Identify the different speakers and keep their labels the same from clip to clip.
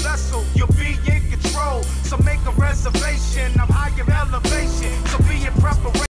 Speaker 1: vessel, you'll be in control. So make a reservation of higher elevation. So be in preparation.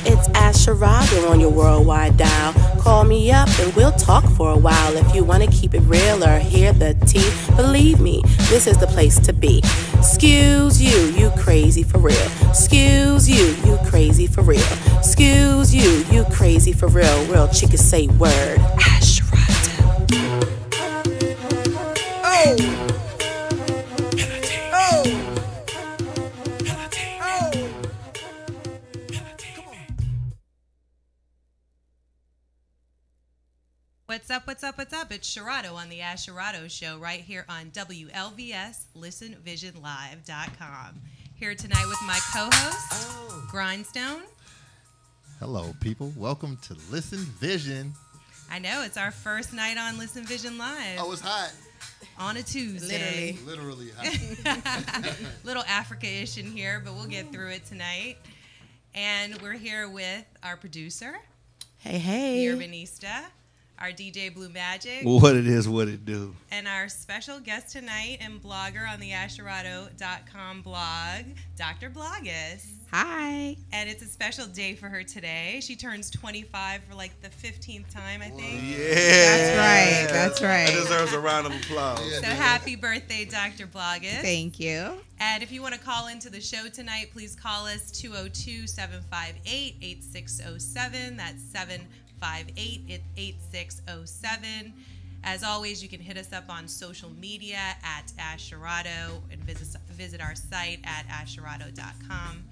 Speaker 2: It's Asherado on your worldwide dial. Call me up and we'll talk for a while. If you want to keep it real or hear the tea, believe me, this is the place to be. Excuse you, you crazy for real. Excuse you, you crazy for real. Excuse you, you crazy for real. Real chickens say word. Asherado. Oh!
Speaker 3: What's up? It's Sherrado on the Asherado Show right here on WLVS, ListenVisionLive.com. Here tonight with my co-host, Grindstone.
Speaker 4: Hello, people. Welcome to Listen Vision.
Speaker 3: I know, it's our first night on Listen Vision Live.
Speaker 4: Oh, it's hot.
Speaker 3: On a Tuesday.
Speaker 4: Literally hot.
Speaker 3: Little Africa-ish in here, but we'll get through it tonight. And we're here with our producer,
Speaker 2: Hey.
Speaker 3: the Urbanista, our DJ Blue Magic.
Speaker 5: What it is, what it do.
Speaker 3: And our special guest tonight and blogger on the Asherado.com blog, Dr. Bloggis.
Speaker 6: Hi.
Speaker 3: And it's a special day for her today. She turns 25 for like the 15th time, I think.
Speaker 5: Yeah.
Speaker 6: That's right.
Speaker 5: That deserves a round of applause.
Speaker 3: So happy birthday, Dr. Bloggis.
Speaker 6: Thank you.
Speaker 3: And if you want to call into the show tonight, please call us 202-758-8607. That's 758-8607. As always, you can hit us up on social media at Asherado and visit our site at asherado.com.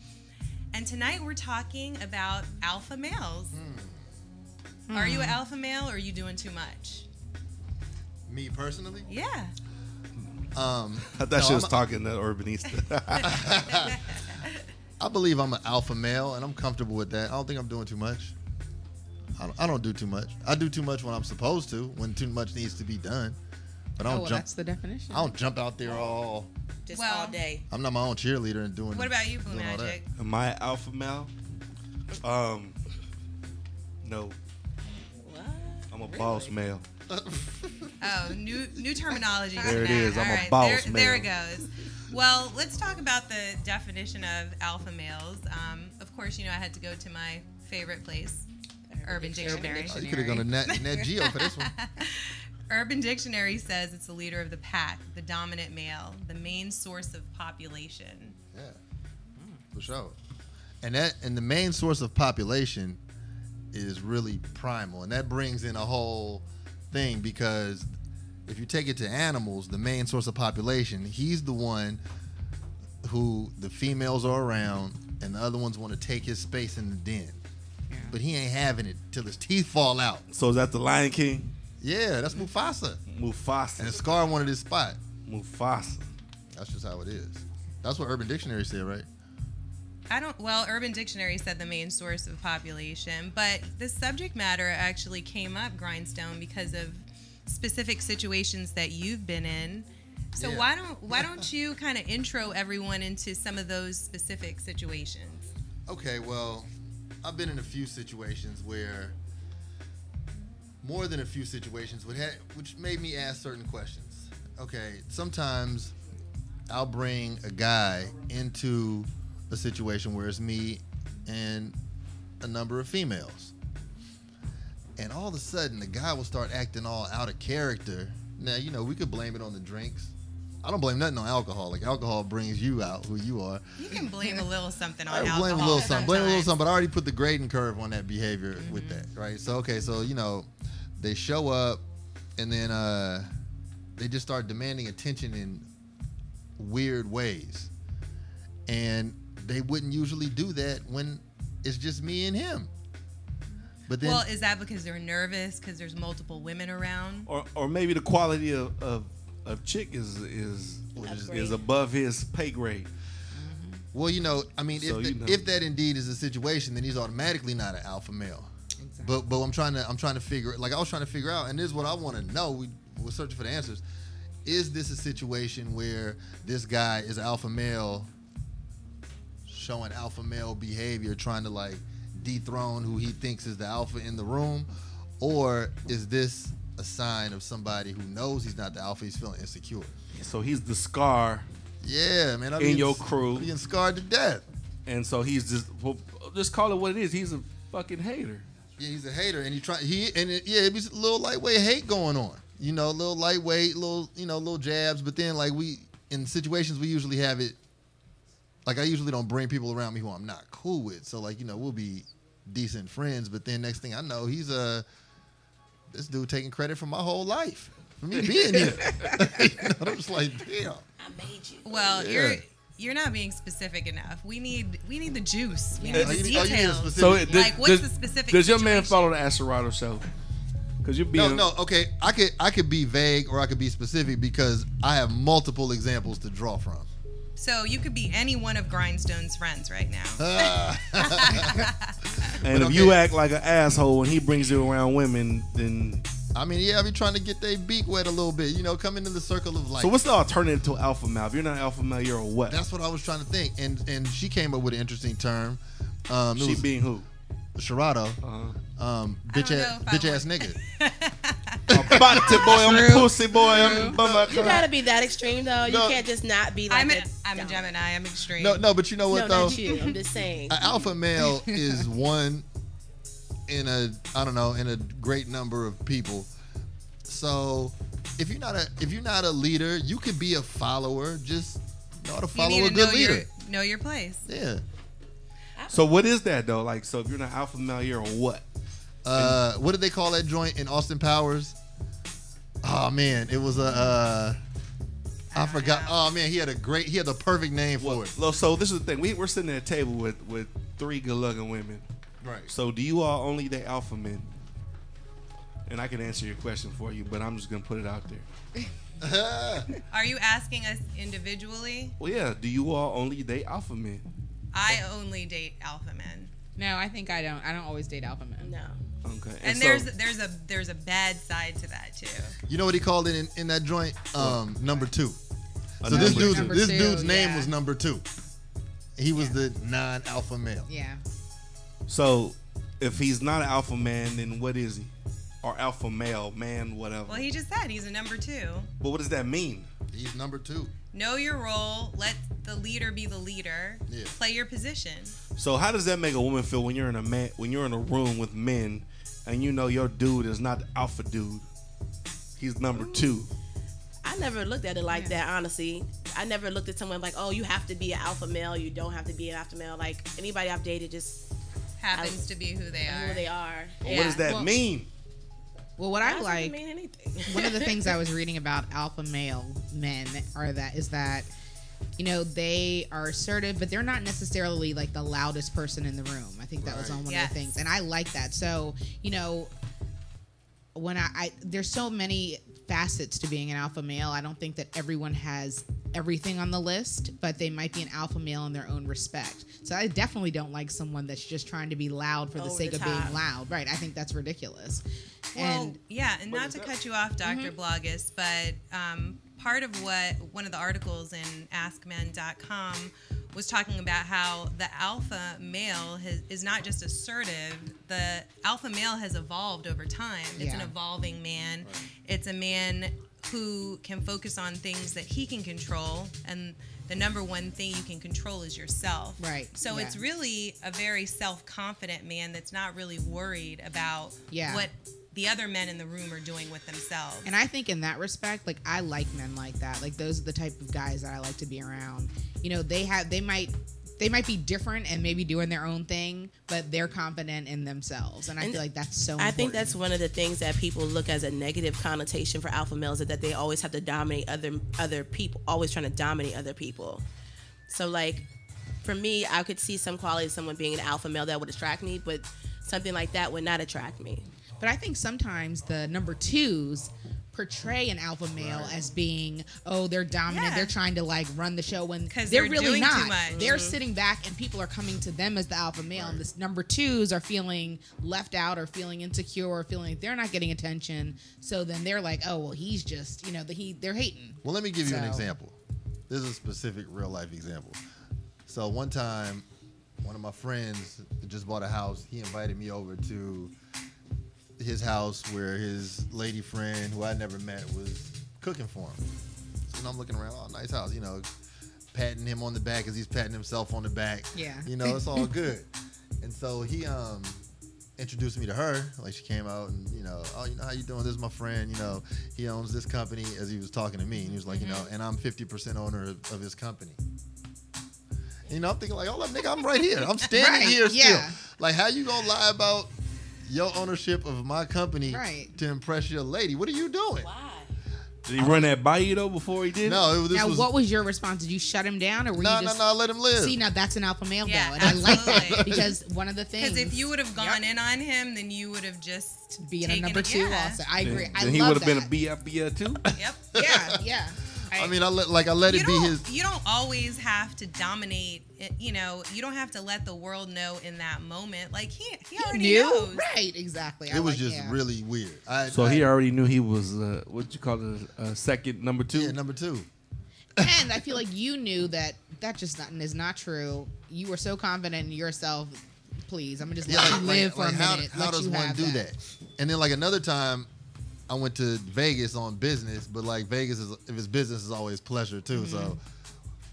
Speaker 3: And tonight we're talking about alpha males. Are you an alpha male or are you doing too much?
Speaker 4: Me personally?
Speaker 3: Yeah.
Speaker 5: I thought she was talking to Urbanista.
Speaker 4: I believe I'm an alpha male, and I'm comfortable with that. I don't think I'm doing too much. I don't do too much. I do too much when I'm supposed to, when too much needs to be done. But I don't jump.
Speaker 6: That's the definition.
Speaker 4: I don't jump out there all.
Speaker 2: Just
Speaker 3: Well,
Speaker 2: all day.
Speaker 4: I'm not my own cheerleader and doing.
Speaker 3: What about you, Blue
Speaker 4: doing all that.
Speaker 3: Magic?
Speaker 5: Am I alpha male? No.
Speaker 2: What?
Speaker 5: I'm a boss male.
Speaker 3: Oh, new terminology.
Speaker 5: There it
Speaker 3: tonight.
Speaker 5: is. I'm
Speaker 3: All
Speaker 5: a
Speaker 3: right,
Speaker 5: boss
Speaker 3: there it
Speaker 5: male.
Speaker 3: goes. Well, let's talk about the definition of alpha males. Of course, I had to go to my favorite place, Urban Dictionary.
Speaker 4: Oh, you could have gone to Nat Geo for this one.
Speaker 3: Urban Dictionary says it's the leader of the pack, the dominant male, the main source of population.
Speaker 4: Yeah, for sure. And the main source of population is really primal, and that brings in a whole thing, because if you take it to animals, the main source of population, he's the one who the females are around, and the other ones want to take his space in the den.
Speaker 6: Yeah.
Speaker 4: But he ain't having it till his teeth fall out.
Speaker 5: So is that the Lion King?
Speaker 4: Yeah, that's Mufasa.
Speaker 5: Mufasa.
Speaker 4: And Scar wanted his spot.
Speaker 5: Mufasa.
Speaker 4: That's just how it is. That's what Urban Dictionary said, right?
Speaker 3: Urban Dictionary said the main source of population, but the subject matter actually came up, Grindstone, because of specific situations that you've been in. So
Speaker 4: Yeah.
Speaker 3: why don't you kind of intro everyone into some of those specific situations?
Speaker 4: Okay, well, I've been in a few situations where, more than a few situations, which made me ask certain questions. Okay, sometimes I'll bring a guy into a situation where it's me and a number of females. And all of a sudden, the guy will start acting all out of character. Now, we could blame it on the drinks. I don't blame nothing on alcohol. Like, alcohol brings you out, who you are.
Speaker 3: You can blame a little something on
Speaker 4: I
Speaker 3: alcohol.
Speaker 4: blame a little something. Blame a little
Speaker 3: sometimes.
Speaker 4: something, but I already put the grading curve on that behavior with that, right? So, okay, so, they show up, and then they just start demanding attention in weird ways. And they wouldn't usually do that when it's just me and him. But then,
Speaker 3: Well, is that because they're nervous because there's multiple women around?
Speaker 5: Or maybe the quality of chick is above his pay grade.
Speaker 4: well,
Speaker 5: So,
Speaker 4: if that indeed is a situation, then he's automatically not an alpha male.
Speaker 6: Exactly.
Speaker 4: But I'm trying to figure, like, I was trying to figure out, and this is what I want to know. We're searching for the answers. Is this a situation where this guy is alpha male, showing alpha male behavior, trying to like dethrone who he thinks is the alpha in the room, or is this a sign of somebody who knows he's not the alpha. He's feeling insecure.
Speaker 5: So he's the scar
Speaker 4: Yeah, man. I'm
Speaker 5: in your crew,
Speaker 4: being scarred to death.
Speaker 5: and so he's just call it what it is. He's a fucking hater.
Speaker 4: Yeah, he's a hater, and it was a little lightweight hate going on. You know, a little lightweight, little jabs. But then, like, in situations we usually have it. Like, I usually don't bring people around me who I'm not cool with. So, like, we'll be decent friends. But then next thing I know, he's this dude taking credit for my whole life for me being here. I'm just like, damn.
Speaker 2: I made you.
Speaker 3: Well,
Speaker 4: Yeah.
Speaker 3: you're not being specific enough. We need the juice. We
Speaker 4: Oh,
Speaker 3: need the
Speaker 4: you need a
Speaker 3: details.
Speaker 4: specific-
Speaker 5: So
Speaker 3: Like, what's the specific
Speaker 5: Does your man
Speaker 3: situation?
Speaker 5: follow the Asherado show? Because you're being
Speaker 4: No, okay. I could be vague or I could be specific because I have multiple examples to draw from.
Speaker 3: So you could be any one of Grindstone's friends right now.
Speaker 5: And
Speaker 4: But
Speaker 5: if you
Speaker 4: okay.
Speaker 5: act like an asshole when he brings you around women, then
Speaker 4: I mean, yeah, I be trying to get their beak wet a little bit, come into the circle of life.
Speaker 5: so what's the alternative to alpha male? If you're not alpha male, you're a what?
Speaker 4: That's what I was trying to think, and she came up with an interesting term. It
Speaker 5: She
Speaker 4: was
Speaker 5: being who?
Speaker 4: Sharado, bitch
Speaker 3: know
Speaker 4: ass,
Speaker 3: if I
Speaker 4: bitch
Speaker 3: would.
Speaker 4: ass nigga.
Speaker 5: I'm body boy, I'm a pussy boy, I'm
Speaker 2: You gotta be that extreme though. You
Speaker 4: No.
Speaker 2: can't just not be like
Speaker 3: I'm a Gemini. I'm extreme.
Speaker 4: No, but you know what
Speaker 2: No,
Speaker 4: though?
Speaker 2: not you. I'm just saying.
Speaker 4: An alpha male is one in a great number of people. So if you're not a leader, you could be a follower. Just know how to
Speaker 3: you
Speaker 4: follow
Speaker 3: need
Speaker 4: a
Speaker 3: to
Speaker 4: good leader.
Speaker 3: know your place.
Speaker 4: Yeah.
Speaker 5: So what is that though? Like, so if you're not alpha male, you're a what?
Speaker 4: What did they call that joint in Austin Powers? Oh man, it was I forgot. Oh man, he had the perfect name for it.
Speaker 5: Well, so this is the thing. We're sitting at a table with three good-looking women.
Speaker 4: Right.
Speaker 5: So do you all only date alpha men? And I can answer your question for you, but I'm just gonna put it out there.
Speaker 3: Are you asking us individually?
Speaker 5: Well, yeah. Do you all only date alpha men?
Speaker 3: I only date alpha men.
Speaker 6: No, I think I don't. I don't always date alpha men.
Speaker 2: No.
Speaker 5: Okay.
Speaker 3: And
Speaker 5: so-
Speaker 3: there's a bad side to that too.
Speaker 4: You know what he called it in that joint? Number 2. So
Speaker 5: number
Speaker 4: this
Speaker 5: two.
Speaker 4: dude's name
Speaker 6: yeah.
Speaker 4: was number 2. He was the non-alpha male.
Speaker 6: Yeah.
Speaker 5: So if he's not an alpha man, then what is he? Or alpha male, man, whatever.
Speaker 3: Well, he just said he's a number 2.
Speaker 5: But what does that mean?
Speaker 4: He's number 2.
Speaker 3: Know your role. Let the leader be the leader.
Speaker 4: Yeah.
Speaker 3: Play your position.
Speaker 5: So how does that make a woman feel when you're in a room with men and you know your dude is not the alpha dude? He's number 2.
Speaker 2: I never looked at it like that, honestly. I never looked at someone like, oh, you have to be an alpha male. You don't have to be an alpha male. Like, anybody I've dated just
Speaker 3: Happens to be who they are.
Speaker 2: who they are.
Speaker 5: Well, what does that
Speaker 6: well-
Speaker 5: mean?
Speaker 6: Well, what I
Speaker 2: Doesn't
Speaker 6: like,
Speaker 2: mean anything.
Speaker 6: one of the things I was reading about alpha male men is that, they are assertive, but they're not necessarily like the loudest person in the room. I think that was
Speaker 4: Right.
Speaker 6: on one
Speaker 3: Yes.
Speaker 6: of the things, and I like that. So, when I there's so many facets to being an alpha male. I don't think that everyone has everything on the list, but they might be an alpha male in their own respect. So I definitely don't like someone that's just trying to be loud for the
Speaker 2: Over
Speaker 6: sake
Speaker 2: the
Speaker 6: of being
Speaker 2: top.
Speaker 6: loud. Right. I think that's ridiculous.
Speaker 3: Well,
Speaker 6: And
Speaker 3: yeah, and not to cut you off, Dr. Blogus, but part of what one of the articles in AskMen.com was talking about how the alpha male is not just assertive. The alpha male has evolved over time. It's an
Speaker 6: Yeah.
Speaker 3: evolving man. It's a man who can focus on things that he can control, and the number one thing you can control is yourself.
Speaker 6: Right,
Speaker 3: So
Speaker 6: yeah.
Speaker 3: it's really a very self-confident man that's not really worried about
Speaker 6: Yeah.
Speaker 3: what the other men in the room are doing with themselves.
Speaker 6: And I think in that respect, like, I like men like that. Like, those are the type of guys that I like to be around. They might be different and maybe doing their own thing, but they're confident in themselves. And I
Speaker 2: And
Speaker 6: feel like that's so
Speaker 2: I
Speaker 6: important.
Speaker 2: think that's one of the things that people look as a negative connotation for alpha males is that they always have to dominate other people, always trying to dominate other people. So, like, for me, I could see some qualities of someone being an alpha male that would attract me, but something like that would not attract me.
Speaker 6: But I think sometimes the number 2s portray an alpha male as being, oh, they're dominant,
Speaker 3: Yeah.
Speaker 6: they're trying to like run the show, when
Speaker 3: 'Cause
Speaker 6: they're
Speaker 3: they're
Speaker 6: really
Speaker 3: doing too
Speaker 6: not.
Speaker 3: much.
Speaker 6: They're sitting back and people are coming to them as the alpha male, and this number 2s are feeling left out or feeling insecure or feeling like they're not getting attention. So then they're like, oh, well, he's just, they're hating.
Speaker 4: Well, let me give you an
Speaker 6: So-
Speaker 4: example. This is a specific real life example. So one time, one of my friends just bought a house. He invited me over to his house where his lady friend, who I never met, was cooking for him. So I'm looking around, oh, nice house, you know, patting him on the back as he's patting himself on the back.
Speaker 6: Yeah.
Speaker 4: You know, it's all good. And so he introduced me to her. Like, she came out and, you know, oh, you know, how you doing? This is my friend. You know, he owns this company, as he was talking to me. And he was like, you know, and I'm 50% owner of his company. You know, I'm thinking like, hold up, nigga, I'm right here. I'm standing here still.
Speaker 6: Yeah.
Speaker 4: Like, how you gonna lie about your ownership of my company to impress your lady? What are you doing?
Speaker 2: Why?
Speaker 5: Did he run that by you though before he did?
Speaker 4: No,
Speaker 6: what was your response? Did you shut him down, or were you just...
Speaker 4: No, let him live.
Speaker 6: See, now that's an alpha male,
Speaker 3: Yeah,
Speaker 6: though, and I like that
Speaker 3: absolutely.
Speaker 6: because one of the things.
Speaker 3: Because if you would have gone in on him, then you would have just
Speaker 6: being a
Speaker 3: taken
Speaker 6: number
Speaker 3: it,
Speaker 6: two,
Speaker 3: yeah.
Speaker 6: also, I agree.
Speaker 5: Then
Speaker 6: I
Speaker 5: he
Speaker 6: love
Speaker 5: would have
Speaker 6: that.
Speaker 5: been a BF too.
Speaker 3: Yep.
Speaker 6: Yeah.
Speaker 4: I mean, I let it be his.
Speaker 3: You don't always have to dominate. You know, you don't have to let the world know in that moment. Like he already
Speaker 6: knew,
Speaker 3: knows.
Speaker 6: right? Exactly.
Speaker 4: It was just really weird.
Speaker 5: So he already knew he was what you call it, second number two.
Speaker 4: Yeah, number two.
Speaker 6: And I feel like you knew that just is not true. You were so confident in yourself. Please, I'm gonna just let you live for a minute.
Speaker 4: How does one do that? And then like another time, I went to Vegas on business, but like Vegas is, if it's business, is always pleasure too.
Speaker 6: Mm-hmm.
Speaker 4: So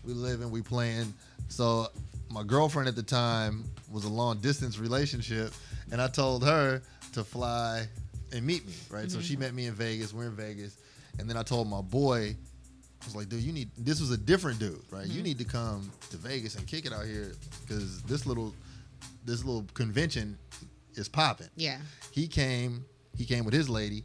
Speaker 4: we live and we playing. So my girlfriend at the time was a long distance relationship, and I told her to fly and meet me. Right.
Speaker 6: Mm-hmm.
Speaker 4: So she met me in Vegas. We're in Vegas, and then I told my boy, I was like, dude, this was a different dude, right?
Speaker 6: Mm-hmm.
Speaker 4: You need to come to Vegas and kick it out here because this little convention is popping.
Speaker 6: Yeah.
Speaker 4: He came with his lady.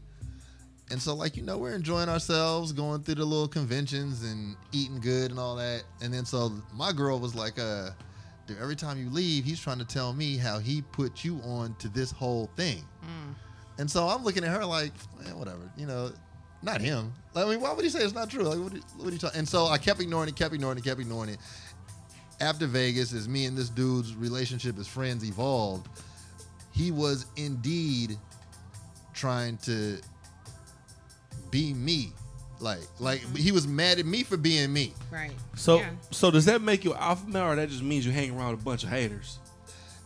Speaker 4: And so, like, you know, we're enjoying ourselves, going through the little conventions and eating good and all that. And then so my girl was like, dude, every time you leave, he's trying to tell me how he put you on to this whole thing. And so I'm looking at her like, man, whatever, you know, not him. I mean, why would he say it's not true? Like, what are you talking? And so I kept ignoring it. After Vegas, as me and this dude's relationship as friends evolved, he was indeed trying to be me. Like he was mad at me for being me.
Speaker 6: Right.
Speaker 5: So does that make you alpha male, or that just means you hang around with a bunch of haters?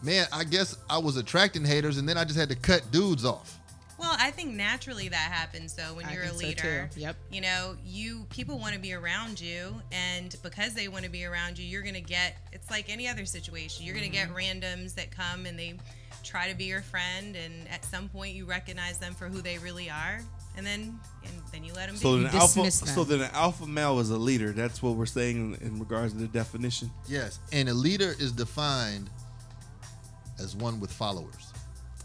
Speaker 4: Man, I guess I was attracting haters, and then I just had to cut dudes off.
Speaker 3: Well, I think naturally that happens. So when you're a leader,
Speaker 6: Yep.
Speaker 3: you know, people want to be around you, and because they want to be around you, you're gonna get. It's like any other situation. You're gonna get randoms that come and they try to be your friend, and at some point you recognize them for who they really are, and then you let them
Speaker 5: So
Speaker 3: be.
Speaker 5: then an alpha male is a leader. That's what we're saying in regards to the definition.
Speaker 4: Yes, and a leader is defined as one with followers.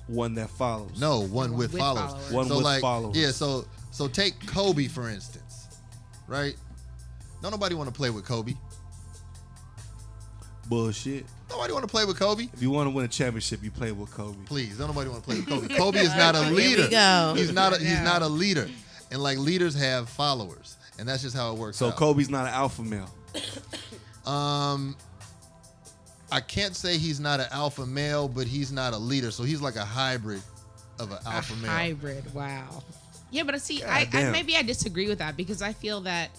Speaker 5: One that follows.
Speaker 4: No, one with followers.
Speaker 5: One
Speaker 4: so
Speaker 5: with
Speaker 4: like,
Speaker 5: followers.
Speaker 4: Yeah, so take Kobe for instance, right? Don't nobody want to play with Kobe.
Speaker 5: Bullshit.
Speaker 4: Nobody want to play with Kobe.
Speaker 5: If you want to win a championship, you play with Kobe.
Speaker 4: Please, don't nobody want to play with Kobe. Kobe is not a
Speaker 2: Here
Speaker 4: leader.
Speaker 2: we go.
Speaker 4: He's not a leader. And like leaders have followers, and that's just how it works.
Speaker 5: So
Speaker 4: out.
Speaker 5: Kobe's not an alpha male.
Speaker 4: I can't say he's not an alpha male, but he's not a leader. So he's like a hybrid of an alpha male.
Speaker 6: Hybrid. Wow. Yeah, but see,
Speaker 5: damn.
Speaker 6: maybe I disagree with that because I feel that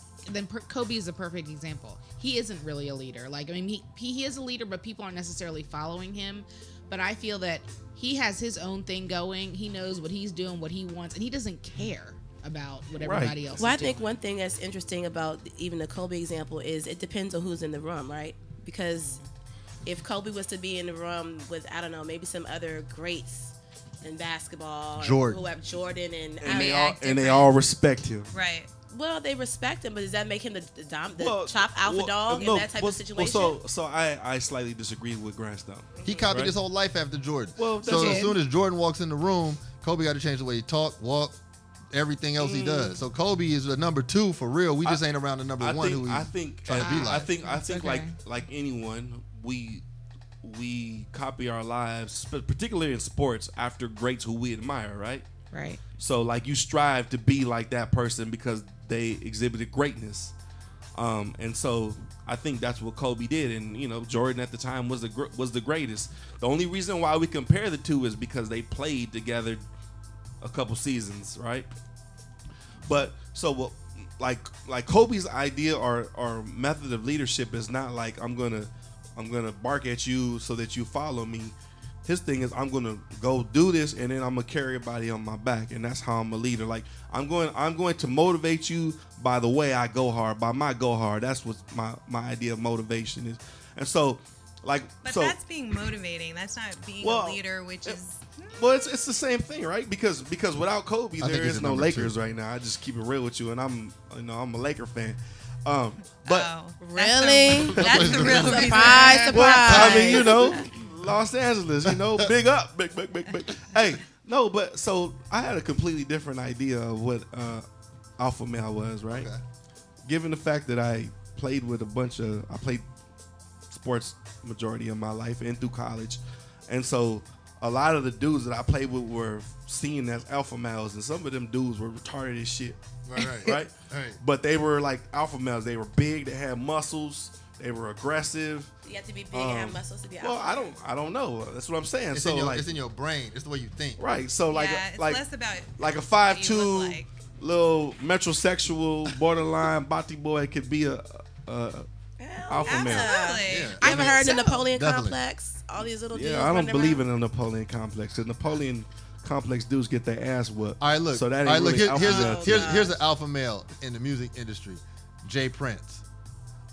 Speaker 6: Kobe is a perfect example. He isn't really a leader. Like, I mean, he is a leader, but people aren't necessarily following him. But I feel that he has his own thing going. He knows what he's doing, what he wants, and he doesn't care about what everybody else
Speaker 2: Well, I
Speaker 6: is doing.
Speaker 2: think one thing that's interesting about even the Kobe example is it depends on who's in the room, right? Because if Kobe was to be in the room with, I don't know, maybe some other greats in basketball,
Speaker 4: Jordan.
Speaker 2: Jordan
Speaker 5: And they all respect him.
Speaker 3: Right.
Speaker 2: Well, they respect him, but does that make him the top alpha dog
Speaker 5: no,
Speaker 2: in that type of situation?
Speaker 5: So I slightly disagree with Grandstone.
Speaker 4: He copied
Speaker 5: Right.
Speaker 4: his whole life after Jordan.
Speaker 5: Well,
Speaker 4: so
Speaker 5: that's
Speaker 4: as
Speaker 5: it.
Speaker 4: soon as Jordan walks in the room, Kobe got to change the way he talk, walk, everything else he does. So Kobe is a number 2 for real. We just ain't around the number 1 who
Speaker 5: I
Speaker 4: he's
Speaker 5: think
Speaker 4: trying to be like.
Speaker 5: I think
Speaker 6: okay.
Speaker 5: like anyone, we copy our lives, particularly in sports, after greats who we admire, right?
Speaker 6: Right.
Speaker 5: So like you strive to be like that person because they exhibited greatness, and so I think that's what Kobe did. And you know, Jordan at the time was the greatest. The only reason why we compare the two is because they played together a couple seasons, right? But so like Kobe's idea or method of leadership is not like I'm gonna bark at you so that you follow me. His thing is, I'm gonna go do this, and then I'm gonna carry everybody on my back, and that's how I'm a leader. Like I'm going to motivate you by the way I go hard, by my go hard. That's what my idea of motivation is. And so, like,
Speaker 3: But
Speaker 5: so
Speaker 3: that's being motivating. That's not being
Speaker 5: Well,
Speaker 3: a leader, which is.
Speaker 5: well, it's the same thing, right? Because without Kobe,
Speaker 4: I think
Speaker 5: there
Speaker 4: he's
Speaker 5: is
Speaker 4: a
Speaker 5: no
Speaker 4: number
Speaker 5: Lakers
Speaker 4: 2.
Speaker 5: right now. I just keep it real with you, and I'm a Laker fan. But
Speaker 3: Oh,
Speaker 2: Really?
Speaker 3: That's the real reason.
Speaker 2: Surprise, surprise.
Speaker 5: I mean, you know, Los Angeles, you know, big up, big. Hey, no, but so I had a completely different idea of what alpha male was, right?
Speaker 4: Okay.
Speaker 5: Given the fact that I played sports majority of my life and through college, and so a lot of the dudes that I played with were seen as alpha males, and some of them dudes were retarded as shit.
Speaker 4: Right.
Speaker 5: Right?
Speaker 4: Right.
Speaker 5: But they were like alpha males. They were big. They had muscles. They were aggressive.
Speaker 2: You have to be big and have muscles to be
Speaker 5: Well,
Speaker 2: alpha.
Speaker 5: I don't know. That's what I'm saying.
Speaker 4: It's
Speaker 5: So
Speaker 4: in your,
Speaker 5: like,
Speaker 4: it's in your brain. It's the way you think.
Speaker 5: right. So like,
Speaker 3: Yeah, it's
Speaker 5: like,
Speaker 3: less about
Speaker 5: like a
Speaker 3: what you look
Speaker 5: 5'2",
Speaker 3: like.
Speaker 5: little metrosexual, borderline body boy could be a alpha male.
Speaker 3: Absolutely.
Speaker 4: Yeah.
Speaker 2: I haven't heard the
Speaker 3: So-
Speaker 2: Napoleon
Speaker 4: Definitely.
Speaker 2: complex. All these little dudes.
Speaker 5: Yeah, I don't
Speaker 2: running
Speaker 5: believe
Speaker 2: around.
Speaker 5: in the Napoleon complex. The Napoleon complex dudes get their ass whooped.
Speaker 4: All right, look.
Speaker 5: So that ain't
Speaker 4: all right, look.
Speaker 5: really
Speaker 4: Here's
Speaker 5: alpha male.
Speaker 4: here's an alpha male in the music industry. Jay Prince,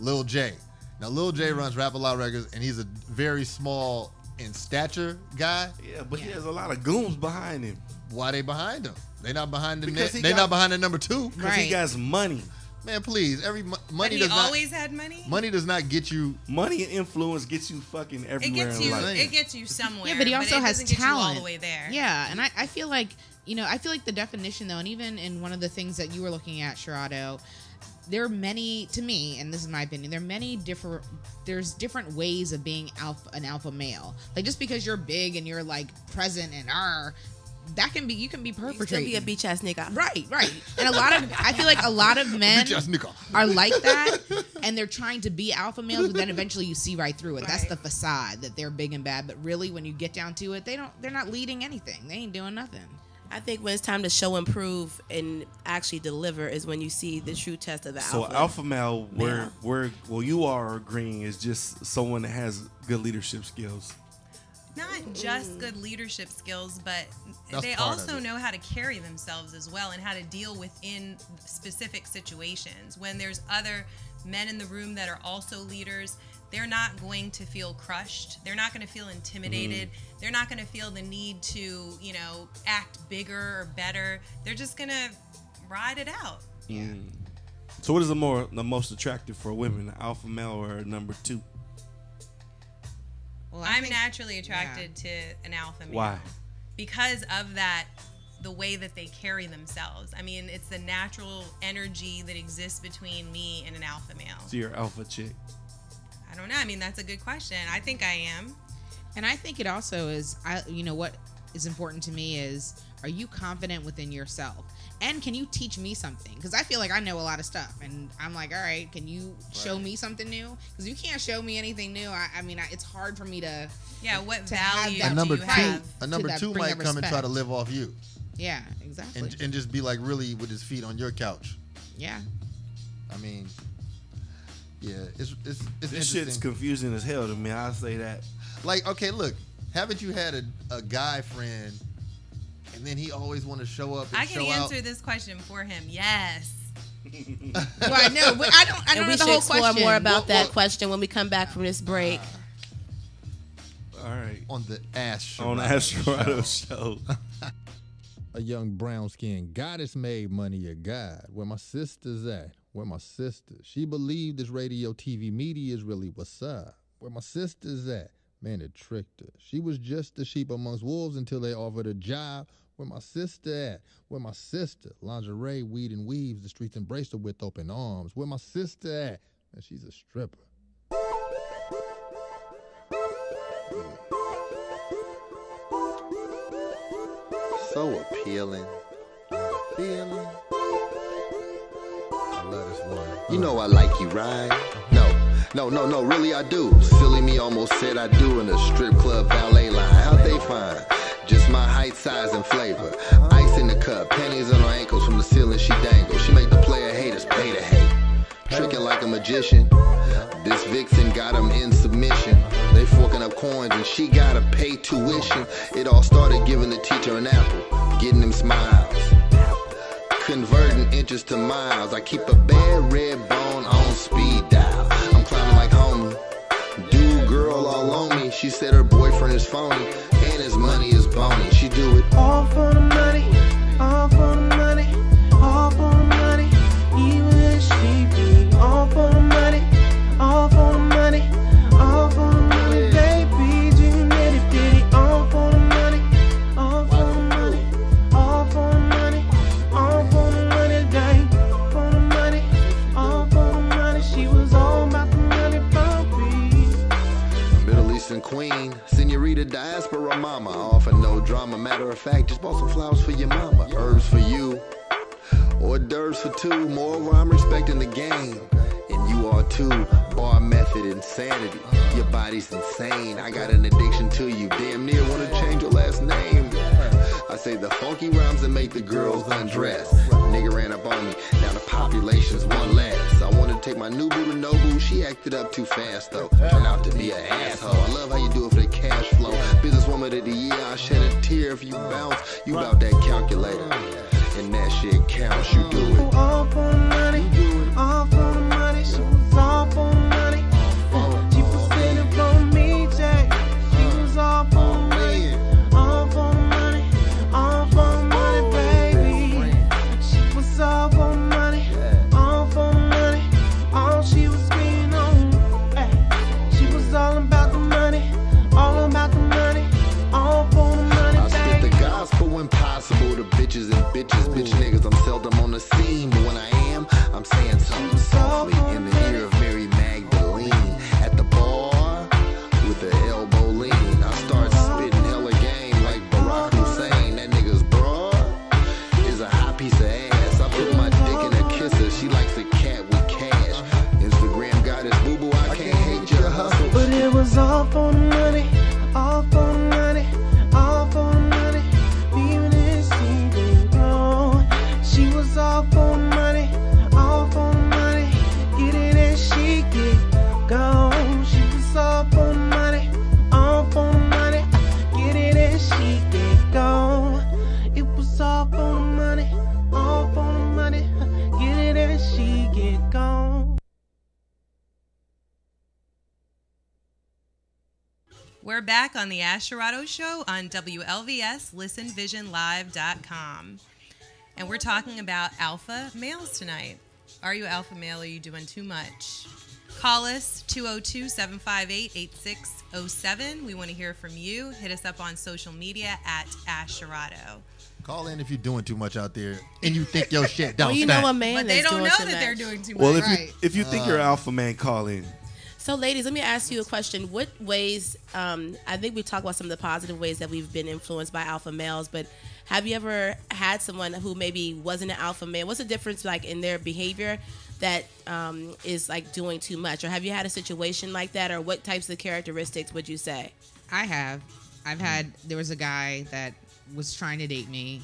Speaker 4: Lil J. Now Lil J runs Rap A Lot Records, and he's a very small in stature guy.
Speaker 5: Yeah, but he has a lot of goons behind him
Speaker 4: Why they behind him? They not behind the
Speaker 5: Because he
Speaker 4: they
Speaker 5: got-
Speaker 4: not behind the number 2.
Speaker 5: because he
Speaker 6: Right.
Speaker 5: got money.
Speaker 4: Man, please.
Speaker 3: But
Speaker 4: Money
Speaker 3: he
Speaker 4: does not
Speaker 3: always had money.
Speaker 4: money does not get you.
Speaker 5: Money and influence gets you fucking
Speaker 3: It
Speaker 5: everywhere
Speaker 3: gets
Speaker 5: in
Speaker 3: you.
Speaker 5: life.
Speaker 3: It gets you somewhere.
Speaker 6: Yeah, but he also
Speaker 3: it
Speaker 6: has
Speaker 3: doesn't get
Speaker 6: talent.
Speaker 3: you all the way there.
Speaker 6: Yeah, and I feel like, I feel like the definition though, and even in one of the things that you were looking at, Sharado, there are many, to me, and this is my opinion, there's different ways of being an alpha male. Like just because you're big and you're like present and that can be, you can be
Speaker 2: You still
Speaker 6: perpetrating.
Speaker 2: be a beach ass nigga.
Speaker 6: Right. And I feel like a lot of men
Speaker 4: Bitch ass nigga.
Speaker 6: are like that, and they're trying to be alpha males, but then eventually you see right through it. That's
Speaker 2: Right.
Speaker 6: the facade that they're big and bad, but really when you get down to it, they're not leading anything. They ain't doing nothing.
Speaker 2: I think when it's time to show and prove and actually deliver is when you see the true test of the
Speaker 5: So
Speaker 2: alpha.
Speaker 5: alpha male,
Speaker 2: male.
Speaker 5: well, you are agreeing is just someone that has good leadership skills.
Speaker 3: Not just good leadership skills, but
Speaker 4: That's
Speaker 3: they
Speaker 4: part of
Speaker 3: also
Speaker 4: it.
Speaker 3: know how to carry themselves as well and how to deal within specific situations. When there's other men in the room that are also leaders, they're not going to feel crushed. They're not going to feel intimidated. They're not going to feel the need to, act bigger or better. They're just going to ride it out.
Speaker 6: Yeah.
Speaker 5: So what is the most attractive for women, an alpha male or a number 2?
Speaker 6: Well, I
Speaker 3: I'm
Speaker 6: think-
Speaker 3: naturally attracted to an alpha male.
Speaker 5: Why?
Speaker 3: Because of that, the way that they carry themselves. I mean, it's the natural energy that exists between me and an alpha male.
Speaker 5: So you're alpha chick.
Speaker 3: I don't know. I mean, that's a good question. I think I am.
Speaker 6: And I think it also is, what is important to me is, are you confident within yourself? And can you teach me something? Because I feel like I know a lot of stuff. And I'm like, all right, can you show me something new? Because you can't show me anything new. I mean, it's hard for me to,
Speaker 3: Yeah, what
Speaker 6: To have
Speaker 3: value
Speaker 6: that
Speaker 4: A
Speaker 3: do
Speaker 4: number
Speaker 3: you
Speaker 4: 2,
Speaker 3: have?
Speaker 4: a number
Speaker 6: that
Speaker 4: 2
Speaker 6: bring
Speaker 4: might
Speaker 6: that
Speaker 4: come and try to
Speaker 6: respect.
Speaker 4: live off you,
Speaker 6: yeah, exactly.
Speaker 4: and just be like really with his feet on your couch.
Speaker 6: Yeah.
Speaker 4: I mean, yeah, it's
Speaker 5: This
Speaker 4: interesting.
Speaker 5: shit's confusing as hell to me. I'll say that.
Speaker 4: Like, okay, look, haven't you had a guy friend, and then he always want to show up and
Speaker 3: I can
Speaker 4: show
Speaker 3: answer
Speaker 4: out?
Speaker 3: this question for him. Yes.
Speaker 6: Well, I know, but I don't
Speaker 2: and
Speaker 6: know
Speaker 2: we
Speaker 6: the
Speaker 2: should
Speaker 6: whole
Speaker 2: explore
Speaker 6: question.
Speaker 2: more about that
Speaker 4: What-
Speaker 2: question when we come back from this break.
Speaker 5: All right.
Speaker 4: On the Ash
Speaker 5: On the
Speaker 4: Sharado
Speaker 5: Asherado show.
Speaker 7: A young brown-skinned goddess made money a god. Where my sister's at? Where my sister? She believed this radio TV media is really what's up. Where my sister's at? Man, it tricked her. She was just a sheep amongst wolves until they offered a job. Where my sister at? Where my sister? Lingerie, weed and weaves. The streets embraced her with open arms. Where my sister at? Man, she's a stripper.
Speaker 4: So appealing. Feeling. I love this one.
Speaker 8: You know I like you, right? No, really I do. Silly me almost said I do in a strip club valet line. How'd they find? Just my height, size, and flavor. Ice in the cup, panties on her ankles from the ceiling she dangles. She make the player haters pay to hate. Tricking like a magician. This vixen got him in submission. They forking up coins and she gotta pay tuition. It all started giving the teacher an apple, getting them smiles, converting inches to miles. I keep a bad red bone on speed dial. I'm climbing like homie, dude girl all on me. She said her boyfriend is phony and his money is bony. She do it all for the money, all for the money, all for the money. Even if she be all for the money, all for the money, all for the money. Baby, dream nitty bitty, all for the money, all for the money, all for the money, all for the money, gang, for the money, all for the money. She was all about the money, baby. Middle Eastern queen, senorita diaspora mama, all for no drama. Matter of fact, just bought some flowers for your mama, herbs for you, hors d'oeuvres for two. Moreover, I'm respecting the game, and you are too. Bar method insanity, your body's insane. I got an addiction to you, damn near wanna change your last name. I say the funky rhymes that make the girls undress. Nigga ran up on me, now the population's one less. I wanted to take my new boo to Nobu, she acted up too fast though. Turned out to be an asshole. I love how you do it for the cash flow. Businesswoman of the year, I shed a tear if you bounce. You bout that calculator, and that shit counts. You do it all for the money, all for the money. She was all for the money. She was sitting for me, Jack. She was all for the money, all for the money, all for the money, baby. She was all for the money, all for the money. All she was being on, she was all about the money, all about the money, all for the money. I spit the gospel when possible to bitches and bitches, bitch niggas. I'm seldom on the scene, but when I am, I'm saying something softly in the ear of Mary Magdalene. At the bar with the elbow lean, I start spitting hella game like Barack Hussein. That nigga's broad is a hot piece of ass. I put my dick in a kisser. She likes a cat with cash. Instagram got his boo boo. I can't hate your hustle, but it was all for the money, all for the money, all for the money. Even if she didn't go, she was all for the money, all for the money. Get it and she get gone. She was all for the money, all for the money. Get it and she get gone. It was all for the money, all for the money. Get it and she get gone.
Speaker 3: We're back on the Asherado Show on WLVS, listenvisionlive.com. And we're talking about alpha males tonight. Are you alpha male? Are you doing too much? Call us 202-758-8607. We want to hear from you. Hit us up on social media at Asherado.
Speaker 4: Call in if you're doing too much out there and you think your shit don't
Speaker 2: Well, you
Speaker 4: stink.
Speaker 2: know a man
Speaker 3: But they
Speaker 2: that's
Speaker 3: don't
Speaker 2: doing
Speaker 3: know
Speaker 2: too
Speaker 3: that
Speaker 2: much.
Speaker 3: they're doing too much.
Speaker 5: Well,
Speaker 6: Right.
Speaker 5: if you think you're an alpha man, call in.
Speaker 2: So, ladies, let me ask you a question. What ways, I think we talked about some of the positive ways that we've been influenced by alpha males, but have you ever had someone who maybe wasn't an alpha male? What's the difference like in their behavior that is like doing too much? Or have you had a situation like that? Or what types of characteristics would you say?
Speaker 6: I have. There was a guy that was trying to date me,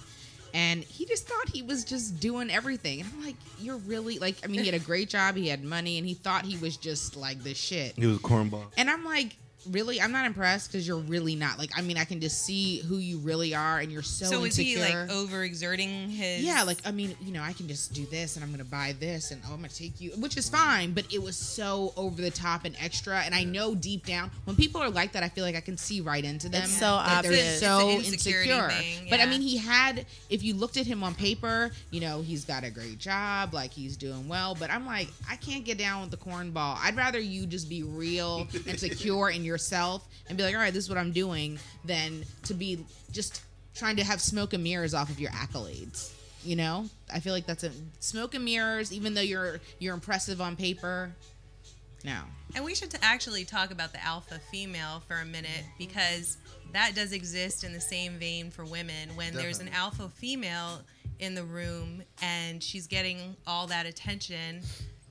Speaker 6: and he just thought he was just doing everything. And I'm like, you're really, like, I mean, he had a great job, he had money, and he thought he was just like the shit.
Speaker 5: He was a cornball.
Speaker 6: And I'm like, really? I'm not impressed because you're really not. Like, I mean, I can just see who you really are, and you're so
Speaker 3: is he
Speaker 6: insecure.
Speaker 3: like overexerting his?
Speaker 6: Yeah, like, I mean, you know, I can just do this, and I'm gonna buy this, and I'm gonna take you, which is fine, but it was so over the top and extra. And I know deep down, when people are like that, I feel like I can see right into them.
Speaker 2: It's so
Speaker 6: that they're
Speaker 2: obvious.
Speaker 6: so
Speaker 3: It's an insecurity
Speaker 6: insecure.
Speaker 3: thing,
Speaker 6: But I
Speaker 3: yeah.
Speaker 6: mean, he had, if you looked at him on paper, you know, he's got a great job, like he's doing well. But I'm like, I can't get down with the cornball. I'd rather you just be real and secure in yourself and be like, all right, this is what I'm doing, than to be just trying to have smoke and mirrors off of your accolades. You know, I feel like that's a smoke and mirrors. Even though you're impressive on paper, no.
Speaker 3: And we should actually talk about the alpha female for a minute, because that does exist in the same vein for women. When there's an alpha female in the room and she's getting all that attention,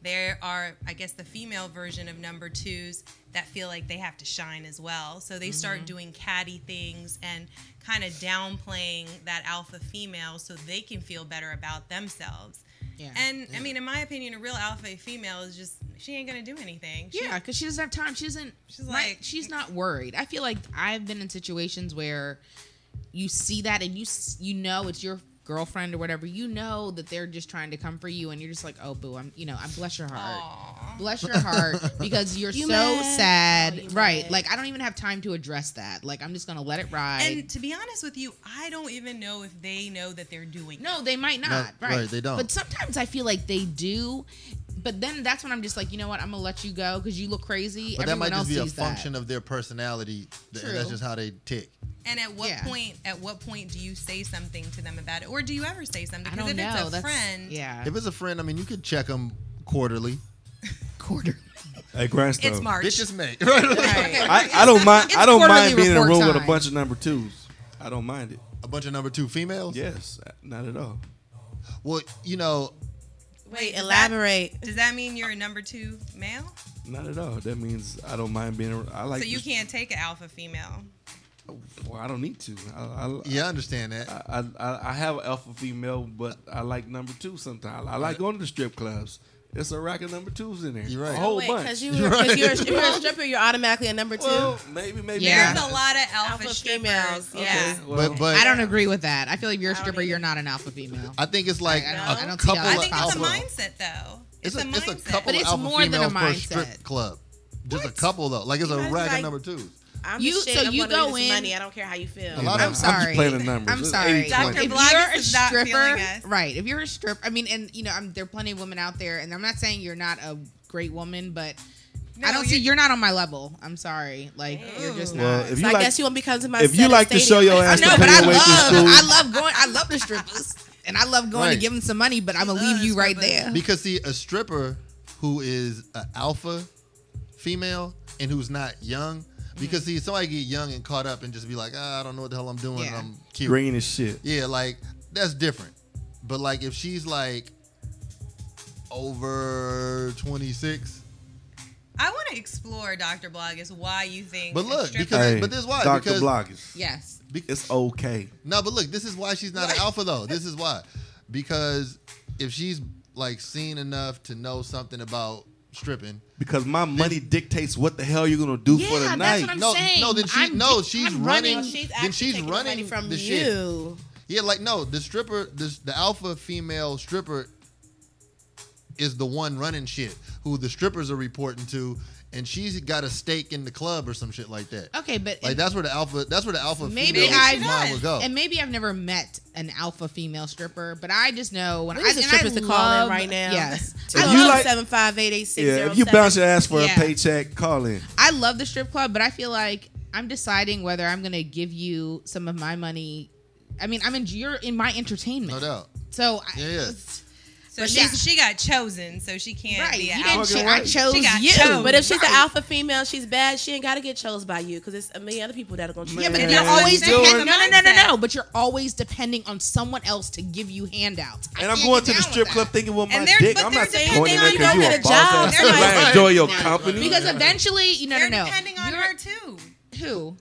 Speaker 3: there are, I guess, the female version of number twos that feel like they have to shine as well. So they start doing catty things and kind of downplaying that alpha female so they can feel better about themselves.
Speaker 6: Yeah.
Speaker 3: And I mean, in my opinion, a real alpha female is just, She ain't gonna do anything.
Speaker 6: Yeah, because she doesn't have time. She doesn't. She's not worried. I feel like I've been in situations where you see that and you know it's your girlfriend or whatever. You know that they're just trying to come for you, and you're just like, oh boo, I'm bless your heart.
Speaker 3: Aww.
Speaker 6: Bless your heart, because you're
Speaker 2: You
Speaker 6: so
Speaker 2: mad?
Speaker 6: sad.
Speaker 2: Oh, you
Speaker 6: Right.
Speaker 2: mad.
Speaker 6: Like, I don't even have time to address that. Like, I'm just gonna let it ride.
Speaker 3: And to be honest with you, I don't even know if they know that they're doing it.
Speaker 6: No, they might not.
Speaker 4: No,
Speaker 6: right.
Speaker 4: right, they don't.
Speaker 6: But sometimes I feel like they do. But then that's when I'm just like, you know what? I'm gonna let you go because you look crazy.
Speaker 4: But that
Speaker 6: Everyone
Speaker 4: might just
Speaker 6: else
Speaker 4: be a
Speaker 6: sees
Speaker 4: function
Speaker 6: that.
Speaker 4: of their personality.
Speaker 6: True.
Speaker 4: And that's just how they tick.
Speaker 3: And at what
Speaker 6: Yeah.
Speaker 3: point do you say something to them about it, or do you ever say something?
Speaker 6: I
Speaker 3: Because
Speaker 6: don't
Speaker 3: if
Speaker 6: know.
Speaker 3: it's a
Speaker 6: That's
Speaker 3: friend,
Speaker 6: yeah.
Speaker 4: If it's a friend, I mean, you could check them quarterly.
Speaker 6: Quarter.
Speaker 5: Hey, Grandstone.
Speaker 3: it's March.
Speaker 4: Bitches mate.
Speaker 5: I don't mind.
Speaker 6: It's
Speaker 5: I don't
Speaker 6: quarterly
Speaker 5: mind being in a
Speaker 6: report
Speaker 5: room with a
Speaker 6: time.
Speaker 5: bunch of number twos. I don't mind it.
Speaker 4: A bunch of number 2 females?
Speaker 5: Yes, not at all.
Speaker 4: Well, you know,
Speaker 2: Wait,
Speaker 3: does
Speaker 2: elaborate.
Speaker 3: Does that mean you're a number 2 male?
Speaker 5: Not at all. That means I don't mind being. I like.
Speaker 3: So you can't take an alpha female.
Speaker 5: Well, I don't need to.
Speaker 4: yeah, I understand that.
Speaker 5: I have an alpha female, but I like number 2 sometimes. I like going to the strip clubs. It's a rack of number 2s in there.
Speaker 4: You're right.
Speaker 5: A whole
Speaker 2: Wait,
Speaker 5: bunch.
Speaker 2: because if you're a stripper, you're automatically a number 2.
Speaker 5: Well, maybe.
Speaker 6: Yeah.
Speaker 3: There's a lot of alpha,
Speaker 2: Alpha
Speaker 3: strippers.
Speaker 2: females,
Speaker 3: Yeah.
Speaker 2: yeah.
Speaker 5: Well,
Speaker 4: but
Speaker 6: I don't agree with that. I feel like if you're a
Speaker 2: I don't
Speaker 6: stripper,
Speaker 2: either.
Speaker 6: you're not an alpha female.
Speaker 4: I think it's like
Speaker 6: I
Speaker 4: a
Speaker 6: don't see
Speaker 4: couple
Speaker 6: how
Speaker 3: I
Speaker 4: of
Speaker 3: think it's a
Speaker 4: alpha.
Speaker 3: mindset, though. It's a mindset.
Speaker 4: It's a couple
Speaker 6: But
Speaker 4: of
Speaker 6: it's
Speaker 4: alpha
Speaker 6: more than a
Speaker 4: females per strip
Speaker 6: mindset.
Speaker 4: club. Just a couple though. Like it's a
Speaker 2: You guys
Speaker 4: rack
Speaker 2: like-
Speaker 4: of number 2s.
Speaker 2: I'm
Speaker 6: You-
Speaker 2: just shit.
Speaker 6: so
Speaker 2: I'm
Speaker 6: you
Speaker 2: gonna
Speaker 6: go
Speaker 2: do this
Speaker 6: in-
Speaker 2: money. I don't care how you feel.
Speaker 4: A lot of-
Speaker 6: I'm sorry.
Speaker 5: just playing the numbers.
Speaker 6: I'm
Speaker 5: It's
Speaker 6: sorry.
Speaker 5: 80-20.
Speaker 3: Dr.
Speaker 6: If
Speaker 3: Bloggers
Speaker 6: you're a
Speaker 3: is not feeling
Speaker 6: stripper,
Speaker 3: us.
Speaker 6: right? If you're a stripper, I mean, and you know, there are plenty of women out there, and I'm not saying you're not a great woman, but
Speaker 3: No,
Speaker 6: I don't see you're not on my level. I'm sorry, like you're just
Speaker 5: Well,
Speaker 6: not.
Speaker 5: if
Speaker 2: So
Speaker 5: you
Speaker 2: I
Speaker 5: like,
Speaker 2: guess you won't be coming to my
Speaker 5: if you
Speaker 2: set
Speaker 5: like
Speaker 2: at
Speaker 5: to show
Speaker 2: stadium.
Speaker 5: your
Speaker 6: I
Speaker 5: ass
Speaker 6: know,
Speaker 5: to
Speaker 6: but
Speaker 5: pay your way through school,
Speaker 6: I love the strippers, and I love going
Speaker 4: Right.
Speaker 6: to give them some money, but I'm gonna
Speaker 3: love
Speaker 6: leave you right
Speaker 3: strippers.
Speaker 6: there.
Speaker 4: Because see, a stripper who is an alpha female and who's not young, because see, somebody get young and caught up and just be like, I don't know what the hell I'm doing.
Speaker 6: Yeah.
Speaker 4: I'm cute.
Speaker 5: green as shit.
Speaker 4: Yeah, like that's different. But like if she's like over 26,
Speaker 3: I want to explore, Dr. Bloggers, why you think.
Speaker 4: but
Speaker 3: a
Speaker 4: look,
Speaker 3: stripper-
Speaker 4: because but this is why.
Speaker 5: Dr.
Speaker 4: Because
Speaker 5: Bloggers.
Speaker 6: Yes,
Speaker 5: It's okay.
Speaker 4: no, but look, this is why she's not an alpha though. This is why, because if she's like seen enough to know something about stripping,
Speaker 5: Because my money dictates what the hell you're gonna do for the
Speaker 6: Yeah, that's
Speaker 5: night.
Speaker 6: what I'm
Speaker 4: no,
Speaker 6: saying.
Speaker 4: no, then she's
Speaker 6: I'm
Speaker 4: running.
Speaker 2: No, she's
Speaker 4: then
Speaker 2: actually
Speaker 4: she's
Speaker 2: taking
Speaker 4: running
Speaker 2: money from
Speaker 4: the
Speaker 2: you.
Speaker 4: shit. Yeah, like no, the stripper, the alpha female stripper is the one running shit who the strippers are reporting to, and she's got a stake in the club or some shit like that.
Speaker 6: Okay, but
Speaker 4: Like that's where the alpha
Speaker 6: Maybe
Speaker 4: female
Speaker 6: I've-
Speaker 4: mind would go.
Speaker 6: and maybe I've never met an alpha female stripper, but I just know when
Speaker 2: We need the
Speaker 6: and
Speaker 2: strippers to call in
Speaker 6: love-
Speaker 2: right now.
Speaker 6: Yes,
Speaker 5: If you like-
Speaker 2: 207-588-607.
Speaker 5: Yeah, if you bounce your ass for
Speaker 6: Yeah.
Speaker 5: a paycheck, call in.
Speaker 6: I love the strip club, but I feel like I'm deciding whether I'm gonna give you some of my money. I mean, you're in my entertainment,
Speaker 4: No doubt.
Speaker 6: so
Speaker 4: Yeah.
Speaker 3: So
Speaker 6: But
Speaker 3: she got chosen, so she can't
Speaker 6: right.
Speaker 3: be
Speaker 6: You
Speaker 3: an
Speaker 6: didn't.
Speaker 3: alpha.
Speaker 6: I chose
Speaker 3: She got
Speaker 6: you.
Speaker 3: chose.
Speaker 2: But if she's
Speaker 6: Right.
Speaker 2: an alpha female, she's bad. She ain't got to get chose by you because it's a million other people that are going to choose.
Speaker 6: Yeah, but
Speaker 5: Man,
Speaker 6: you're always
Speaker 5: Jordan-
Speaker 6: depending. No.
Speaker 3: Mindset.
Speaker 6: But you're always depending on someone else to give you handouts. I
Speaker 5: And I'm
Speaker 6: can't
Speaker 5: going
Speaker 6: get
Speaker 5: to the
Speaker 6: down
Speaker 5: strip
Speaker 6: with
Speaker 5: club
Speaker 6: that.
Speaker 5: thinking with my
Speaker 3: And they're-
Speaker 5: dick.
Speaker 3: but
Speaker 5: I'm
Speaker 3: they're
Speaker 5: not
Speaker 3: depending
Speaker 5: supporting
Speaker 3: on
Speaker 5: it
Speaker 3: you
Speaker 5: because
Speaker 3: to
Speaker 5: you
Speaker 3: get
Speaker 5: a
Speaker 3: a
Speaker 5: boss
Speaker 3: job.
Speaker 5: ass.
Speaker 3: They're
Speaker 5: I
Speaker 3: like-
Speaker 5: enjoy your
Speaker 6: No.
Speaker 5: company.
Speaker 6: Because eventually,
Speaker 3: They're
Speaker 6: no.
Speaker 3: depending on
Speaker 6: You're-
Speaker 3: her too.
Speaker 6: Who?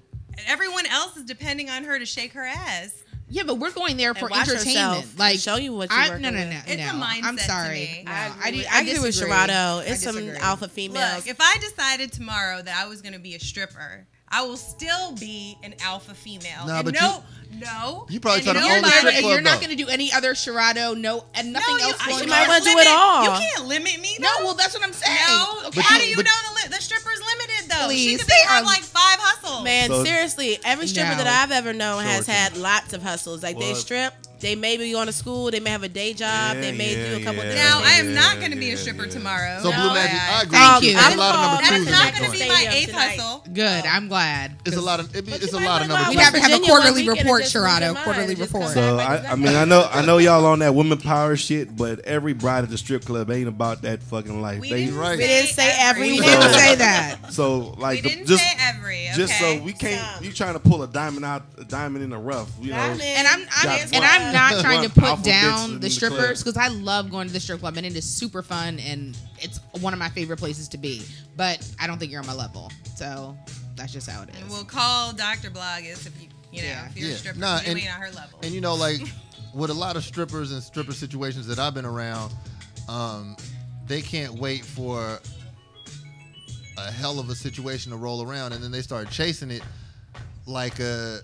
Speaker 3: Everyone else is depending on her to shake her ass.
Speaker 6: Yeah, but we're going there for
Speaker 2: watch
Speaker 6: entertainment.
Speaker 2: herself
Speaker 6: Like
Speaker 2: and show you what you're
Speaker 6: I,
Speaker 2: working
Speaker 6: no.
Speaker 2: with.
Speaker 3: It's a mindset
Speaker 6: I'm
Speaker 3: to
Speaker 6: sorry.
Speaker 3: me.
Speaker 6: No,
Speaker 2: I agree with
Speaker 6: disagree.
Speaker 2: Sherrado.
Speaker 6: I
Speaker 2: It's some
Speaker 6: disagree.
Speaker 2: alpha females.
Speaker 3: Look, if I decided tomorrow that I was going to be a stripper, I will still be an alpha female.
Speaker 4: Nah,
Speaker 3: And
Speaker 4: but
Speaker 3: no.
Speaker 4: You probably
Speaker 3: And
Speaker 4: try to
Speaker 3: no,
Speaker 4: own the
Speaker 3: Larry,
Speaker 4: strip
Speaker 6: If
Speaker 4: club
Speaker 6: you're not
Speaker 4: though.
Speaker 6: going to do any other Sherrado, no, and nothing
Speaker 3: No,
Speaker 6: else
Speaker 3: you
Speaker 6: going
Speaker 2: might
Speaker 6: on.
Speaker 2: wanna do it all.
Speaker 3: You can't limit me.
Speaker 6: No,
Speaker 3: though.
Speaker 6: well, that's what I'm saying.
Speaker 3: No.
Speaker 6: Okay.
Speaker 3: How
Speaker 4: you-
Speaker 3: do you
Speaker 4: but-
Speaker 3: know the stripper's limited though?
Speaker 6: Please,
Speaker 3: She could
Speaker 6: they
Speaker 3: have
Speaker 6: are-
Speaker 3: like 5 hustles.
Speaker 2: Man,
Speaker 5: So-
Speaker 2: seriously, every stripper
Speaker 6: No.
Speaker 2: that I've ever known has
Speaker 5: Sure,
Speaker 2: had lots of hustles. Like they
Speaker 5: Well-
Speaker 2: strip, they may be going to school, they may have a day job, they may do a couple of different
Speaker 3: Now, I am
Speaker 2: things.
Speaker 3: not going to be a stripper tomorrow.
Speaker 4: So
Speaker 3: No,
Speaker 4: Blue Magic,
Speaker 3: I-
Speaker 4: I agree.
Speaker 6: Thank
Speaker 4: with
Speaker 6: you.
Speaker 4: There's a
Speaker 2: I'm
Speaker 4: lot of
Speaker 2: called-
Speaker 4: number
Speaker 3: That
Speaker 4: twos
Speaker 3: is
Speaker 4: in
Speaker 3: not
Speaker 4: that
Speaker 3: going to be
Speaker 4: joint.
Speaker 3: my
Speaker 2: Stadium
Speaker 3: 8th
Speaker 2: tonight.
Speaker 3: hustle.
Speaker 6: Good. I'm glad.
Speaker 4: It's a lot of
Speaker 2: But
Speaker 4: it's
Speaker 2: you
Speaker 4: a
Speaker 2: might
Speaker 4: lot
Speaker 2: wanna
Speaker 4: of
Speaker 2: go
Speaker 4: number
Speaker 2: out
Speaker 6: We'd
Speaker 4: twos.
Speaker 6: have to have a
Speaker 2: Virginia one
Speaker 6: quarterly
Speaker 2: weekend and
Speaker 6: report,
Speaker 2: just lose your
Speaker 6: Sherrado.
Speaker 2: mind.
Speaker 6: Quarterly
Speaker 2: Just come
Speaker 6: report.
Speaker 2: back
Speaker 5: So
Speaker 2: like
Speaker 5: I mean I know y'all on that women power shit, but every bride at the strip club ain't about that fucking life.
Speaker 3: We
Speaker 5: They
Speaker 3: didn't
Speaker 4: right.
Speaker 2: We didn't say every.
Speaker 6: We
Speaker 5: So-
Speaker 6: didn't say that.
Speaker 5: so
Speaker 3: We
Speaker 5: like
Speaker 3: didn't
Speaker 5: just
Speaker 3: say every. Okay.
Speaker 5: just so we can't
Speaker 2: Some.
Speaker 5: you trying to pull a diamond in the rough, you know.
Speaker 2: Diamond.
Speaker 6: And I'm
Speaker 5: Got
Speaker 6: not
Speaker 5: one-
Speaker 6: trying to
Speaker 5: one
Speaker 6: put
Speaker 5: alpha bitch
Speaker 6: down
Speaker 5: in
Speaker 6: the
Speaker 5: the
Speaker 6: strippers
Speaker 5: club.
Speaker 6: because I love going to the strip club and it is super fun and it's one of my favorite places to be. But I don't think you're on my level, so that's just how it
Speaker 3: And
Speaker 6: is.
Speaker 3: we'll call Dr. Bloggers if you know,
Speaker 6: Yeah.
Speaker 3: if you're
Speaker 4: Yeah.
Speaker 3: a stripper.
Speaker 4: Nah,
Speaker 3: you
Speaker 4: and-
Speaker 3: ain't on her level.
Speaker 4: And you know, like with a lot of strippers and stripper situations that I've been around, they can't wait for a hell of a situation to roll around, and then they start chasing it like a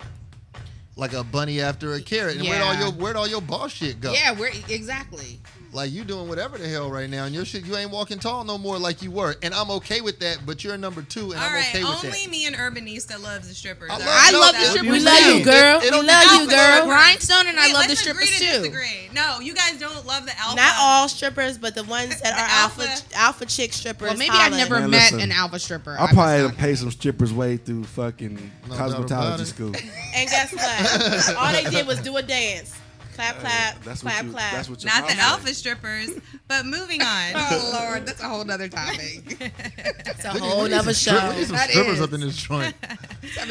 Speaker 4: bunny after a carrot. And where'd all your boss shit go?
Speaker 6: Yeah, exactly.
Speaker 4: Like, you doing whatever the hell right now, and your shit, you ain't walking tall no more like you were. And I'm okay with that, but you're number 2, and I'm okay with that.
Speaker 3: Only me and Urbanista loves the strippers.
Speaker 6: I love the strippers.
Speaker 2: We love you, girl. We love you, girl.
Speaker 6: Grindstone and I love the strippers too.
Speaker 3: Disagree. No, you guys don't love the alpha.
Speaker 2: Not all strippers, but the ones that are alpha chick strippers.
Speaker 6: Well, maybe I've never
Speaker 5: Man,
Speaker 6: met
Speaker 5: listen,
Speaker 6: an alpha stripper.
Speaker 5: I'll probably have to pay some strippers way through fucking
Speaker 4: No doubt about
Speaker 5: cosmetology
Speaker 4: it.
Speaker 5: school.
Speaker 2: And guess what? All they did was do a dance. Clap, clap,
Speaker 5: That's
Speaker 2: clap,
Speaker 5: what you,
Speaker 2: clap.
Speaker 5: That's what your
Speaker 3: Not the
Speaker 5: mouth
Speaker 3: alpha strippers, but moving on.
Speaker 6: Oh Lord, that's a whole nother topic.
Speaker 2: It's a whole nother show.
Speaker 4: We need some
Speaker 6: That
Speaker 4: strippers
Speaker 6: is.
Speaker 4: up in this joint.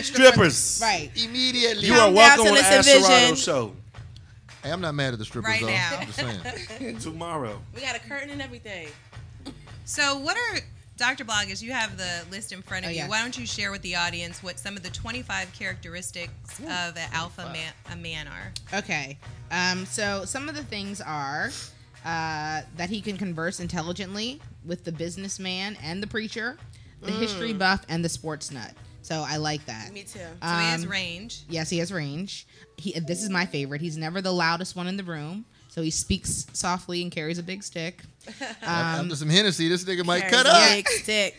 Speaker 5: Strippers.
Speaker 6: Right.
Speaker 4: Immediately.
Speaker 5: You are
Speaker 2: Come
Speaker 5: welcome
Speaker 2: down
Speaker 5: on
Speaker 2: to
Speaker 5: the Ash
Speaker 2: Listen
Speaker 5: Serrano
Speaker 2: Vision.
Speaker 5: show
Speaker 4: Hey, I'm not mad at the strippers,
Speaker 3: Right
Speaker 4: though.
Speaker 3: now.
Speaker 4: I'm just saying.
Speaker 5: tomorrow.
Speaker 2: We got a curtain and everything.
Speaker 3: So, what are Dr. Bloggers? You have the list in front of
Speaker 6: Oh,
Speaker 3: you.
Speaker 6: yeah.
Speaker 3: Why don't you share with the audience what some of the 25 characteristics of an alpha man are?
Speaker 6: Okay. So some of the things are that he can converse intelligently with the businessman and the preacher, the history buff, and the sports nut. So I like that.
Speaker 2: Me too.
Speaker 3: So he has range.
Speaker 6: Yes, he has range. This is my favorite. He's never the loudest one in the room. So he speaks softly and carries a big stick.
Speaker 4: After some Hennessy, this nigga might
Speaker 2: Carries
Speaker 4: cut
Speaker 2: a
Speaker 4: up.
Speaker 2: big stick.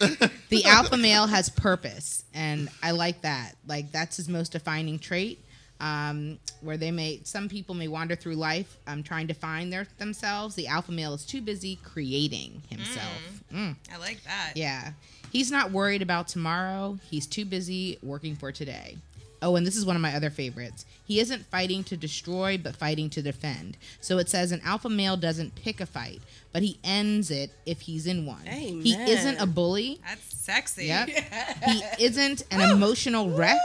Speaker 6: The alpha male has purpose, and I like that. Like, that's his most defining trait. Where some people may wander through life trying to find themselves. The alpha male is too busy creating himself.
Speaker 3: I like that.
Speaker 6: Yeah. He's not worried about tomorrow. He's too busy working for today. Oh, and this is one of my other favorites. He isn't fighting to destroy, but fighting to defend. So it says an alpha male doesn't pick a fight, but he ends it if he's in one.
Speaker 2: Amen.
Speaker 6: He isn't a bully.
Speaker 3: That's sexy.
Speaker 6: Yep. He isn't an emotional wreck.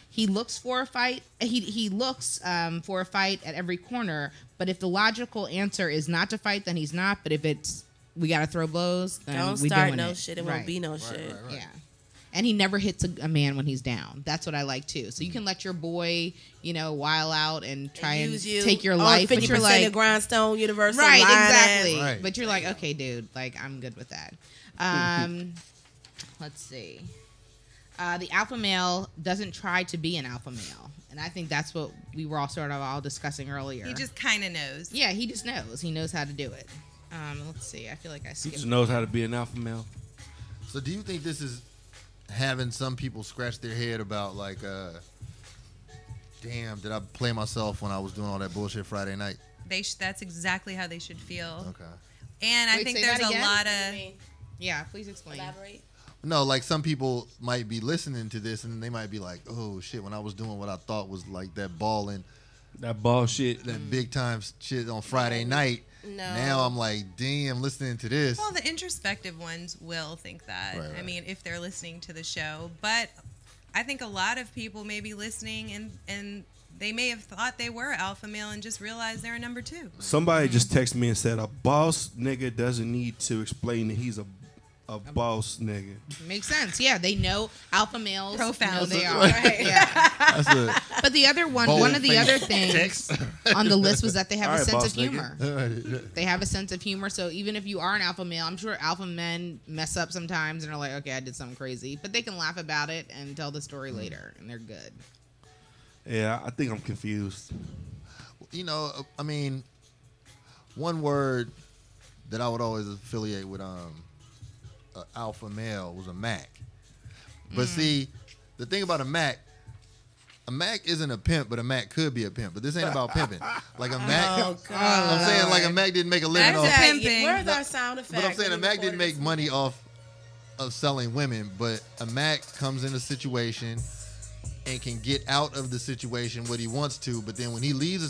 Speaker 6: He looks for a fight. He looks for a fight at every corner. But if the logical answer is not to fight, then he's not. But if it's we gotta throw blows, then
Speaker 2: Don't
Speaker 6: we
Speaker 2: start
Speaker 6: doing
Speaker 2: no
Speaker 6: it.
Speaker 2: shit. It
Speaker 6: Right.
Speaker 2: won't be no shit.
Speaker 6: Yeah. And he never hits a man when he's down. That's what I like too. So you can let your boy, while out and try and
Speaker 2: Use you
Speaker 6: take your
Speaker 2: on
Speaker 6: life. But
Speaker 2: 50%
Speaker 6: you're like,
Speaker 2: of Grindstone Universal.
Speaker 6: right,
Speaker 2: line
Speaker 6: exactly.
Speaker 2: ass.
Speaker 4: Right.
Speaker 6: But you're like, okay, dude, like I'm good with that. Let's see. The alpha male doesn't try to be an alpha male, and I think that's what we were all discussing earlier.
Speaker 3: He just kind of knows.
Speaker 6: yeah, he just knows. He knows how to do it. Let's see. I feel like I
Speaker 5: He
Speaker 6: skipped.
Speaker 5: just knows how to be an alpha male.
Speaker 4: So do you think this is having some people scratch their head about, like, damn, did I play myself when I was doing all that bullshit Friday night?
Speaker 3: That's exactly how they should feel.
Speaker 4: Okay.
Speaker 3: And I
Speaker 6: Wait,
Speaker 3: think
Speaker 6: say
Speaker 3: there's
Speaker 6: that
Speaker 3: a
Speaker 6: again?
Speaker 3: lot
Speaker 2: I
Speaker 3: of.
Speaker 2: mean,
Speaker 6: Yeah, please explain.
Speaker 2: elaborate.
Speaker 4: No, like some people might be listening to this and they might be like, oh shit, when I was doing what I thought was like that balling,
Speaker 5: That bullshit.
Speaker 4: that big time shit on Friday night.
Speaker 2: No.
Speaker 4: Now I'm like, damn, listening to this.
Speaker 3: Well, the introspective ones will think that.
Speaker 4: Right,
Speaker 3: I
Speaker 4: right.
Speaker 3: mean, if they're listening to the show. But I think a lot of people may be listening and they may have thought they were alpha male and just realized they're a number 2.
Speaker 5: Somebody just texted me and said a boss nigga doesn't need to explain that he's a boss nigga.
Speaker 6: Makes sense. Yeah, they know alpha males.
Speaker 3: Profound.
Speaker 6: Know they are.
Speaker 2: Right.
Speaker 6: Yeah.
Speaker 4: That's a
Speaker 6: But the other one of the other
Speaker 4: bold-faced
Speaker 6: things
Speaker 4: text.
Speaker 6: on the list was that they have
Speaker 5: All
Speaker 6: a
Speaker 5: right,
Speaker 6: sense
Speaker 5: boss
Speaker 6: of humor.
Speaker 5: nigga.
Speaker 6: They have a sense of humor. So even if you are an alpha male, I'm sure alpha men mess up sometimes and are like, okay, I did something crazy. But they can laugh about it and tell the story later, and they're good.
Speaker 5: Yeah, I think I'm confused.
Speaker 4: You know, I mean, one word that I would always affiliate with alpha male was a Mac. But see, the thing about a Mac isn't a pimp, but a Mac could be a pimp. But this ain't about pimping. Like a Mac,
Speaker 2: Oh, God.
Speaker 4: I'm saying like a Mac didn't make a living
Speaker 3: That's
Speaker 4: off.
Speaker 3: a pimping.
Speaker 2: Where's our sound effect?
Speaker 4: But I'm saying a
Speaker 2: when
Speaker 4: Mac
Speaker 2: we
Speaker 4: didn't make
Speaker 2: recorded
Speaker 4: money off of selling women, but a Mac comes in a situation and can get out of the situation what he wants to, but then when he leaves the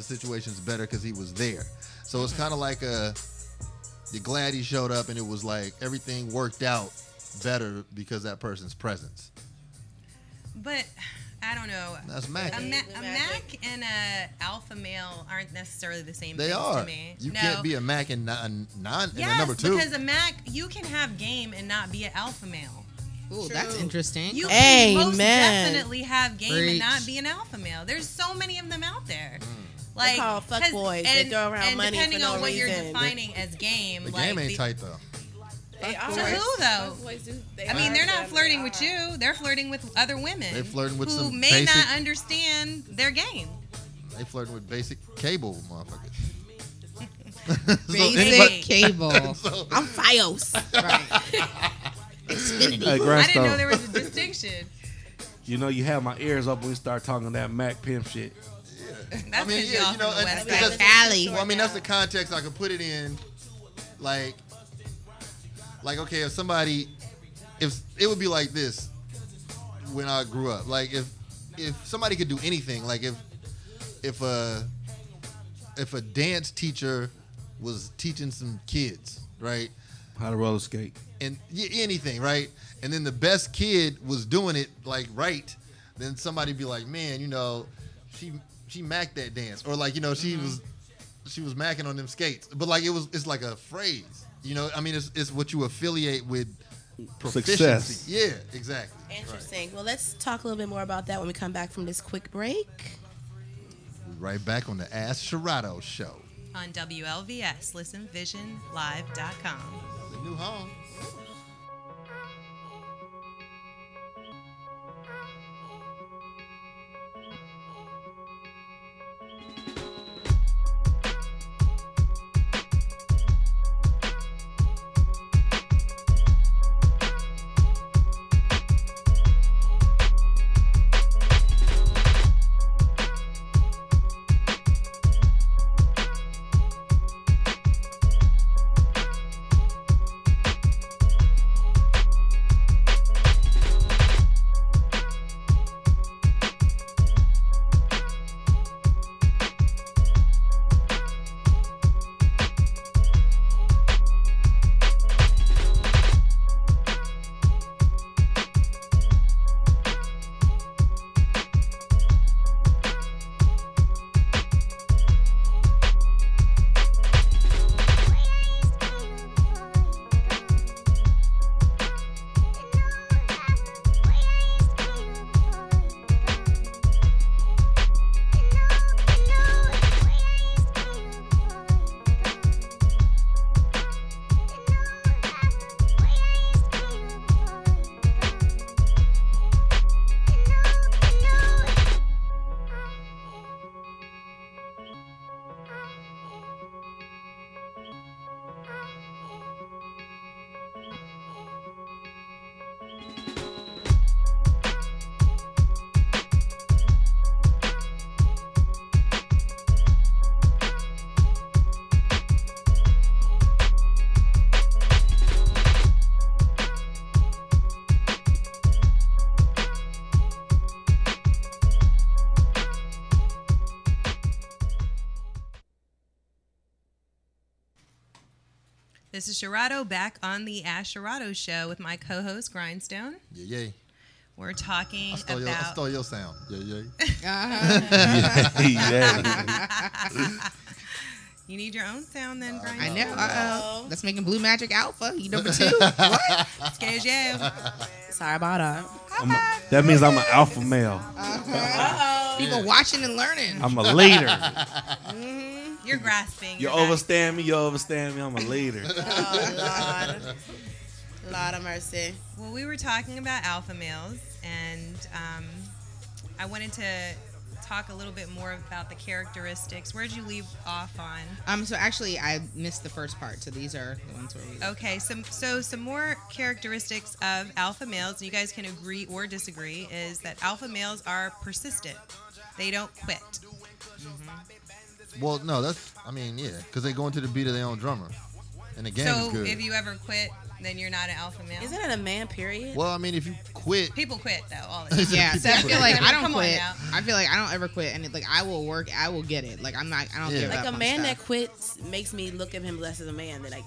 Speaker 4: situation's better because he was there. So it's kind of like you're glad he showed up and it was like everything worked out better because that person's presence.
Speaker 3: But I don't know.
Speaker 4: That's Mac.
Speaker 3: A
Speaker 2: The
Speaker 3: Mac and a alpha male aren't necessarily the same
Speaker 4: They
Speaker 3: things
Speaker 4: are.
Speaker 3: to me.
Speaker 4: You
Speaker 3: No.
Speaker 4: can't be a Mac and and a
Speaker 3: Yes,
Speaker 4: number 2.
Speaker 3: because a Mac, you can have game and not be an alpha male.
Speaker 6: Ooh, that's interesting.
Speaker 3: You can most
Speaker 2: Amen.
Speaker 3: definitely have game and
Speaker 6: Preach.
Speaker 3: not be an alpha male. There's so many of them out there.
Speaker 4: Mm.
Speaker 3: Like
Speaker 2: called fuck
Speaker 3: 'cause-
Speaker 2: boys. They throw around
Speaker 3: and
Speaker 2: money
Speaker 3: depending
Speaker 2: for no
Speaker 3: on what you're
Speaker 2: reason.
Speaker 3: defining as game,
Speaker 4: The
Speaker 3: like
Speaker 4: game ain't tight though.
Speaker 2: They are.
Speaker 3: To who though?
Speaker 2: Boys do. They
Speaker 3: I mean,
Speaker 2: are
Speaker 3: they're not
Speaker 2: them,
Speaker 3: flirting
Speaker 2: they
Speaker 3: with
Speaker 2: are.
Speaker 3: you. They're flirting with other women.
Speaker 4: They're flirting with
Speaker 3: who
Speaker 4: some
Speaker 3: may
Speaker 4: basic-
Speaker 3: not understand their game.
Speaker 4: They flirting with basic cable motherfuckers.
Speaker 6: Basic cable.
Speaker 4: So,
Speaker 2: I'm Fios.
Speaker 6: Right.
Speaker 5: Hey,
Speaker 3: I
Speaker 5: Grandstone,
Speaker 3: didn't know there was a distinction.
Speaker 5: you know you have my ears up when we start talking that Mac pimp shit.
Speaker 3: That's because y'all from the
Speaker 4: and
Speaker 3: West
Speaker 4: because-
Speaker 3: Side.
Speaker 6: Cali.
Speaker 4: Well, I mean, that's the context I could put it in. Like okay, if somebody, if it would be like this when I grew up. Like if somebody could do anything, like if a dance teacher was teaching some kids, right?
Speaker 5: How to roller skate.
Speaker 4: And anything, right? And then the best kid was doing it like right, then somebody be like, man, she macked that dance, or like she was macking on them skates, but like it's like a phrase, I mean it's what you affiliate with proficiency.
Speaker 5: Success.
Speaker 4: Yeah, exactly.
Speaker 2: Interesting. Well, let's talk a little bit more about that when we come back from this quick break.
Speaker 4: Right back on the Ask Sharado show.
Speaker 3: On WLVS, listenvisionlive.com.
Speaker 4: The new home.
Speaker 3: This is Sharado back on the Ash Sharado show with my co-host Grindstone.
Speaker 4: Yeah.
Speaker 3: We're talking
Speaker 4: I
Speaker 3: about.
Speaker 4: stole your sound. Yeah.
Speaker 5: Yeah.
Speaker 3: You need your own sound then, Grindstone.
Speaker 6: I know. Uh-oh. That's making Blue Magic Alpha. You number 2? What?
Speaker 3: Excuse you.
Speaker 2: Sorry about that.
Speaker 5: That means I'm an alpha male.
Speaker 6: People watching and learning.
Speaker 5: I'm a leader.
Speaker 3: You're grasping.
Speaker 5: You
Speaker 3: You're back.
Speaker 5: overstand me. I'm a leader.
Speaker 2: Oh, Lord. Lord of mercy.
Speaker 3: Well, we were talking about alpha males, and I wanted to talk a little bit more about the characteristics. Where'd you leave off on?
Speaker 6: So actually, I missed the first part. So these are the ones where we.
Speaker 3: Okay, some more characteristics of alpha males, and you guys can agree or disagree, is that alpha males are persistent. They don't quit.
Speaker 4: Well, no, because they go into the beat of their own drummer, and the game is
Speaker 3: So
Speaker 4: good.
Speaker 3: if you ever quit, then you're not an alpha male.
Speaker 2: Isn't it a man, period?
Speaker 4: Well, I mean, if you quit,
Speaker 3: People quit though all the time.
Speaker 6: Yeah, so I feel like I don't
Speaker 3: Come on
Speaker 6: quit.
Speaker 3: now.
Speaker 6: I feel like I don't ever quit, and like I will work. I will get it. Like I don't
Speaker 4: Yeah.
Speaker 6: give
Speaker 2: Like
Speaker 6: up
Speaker 2: a
Speaker 6: on
Speaker 2: man that
Speaker 6: stuff.
Speaker 2: quits makes me look at him less as a man than like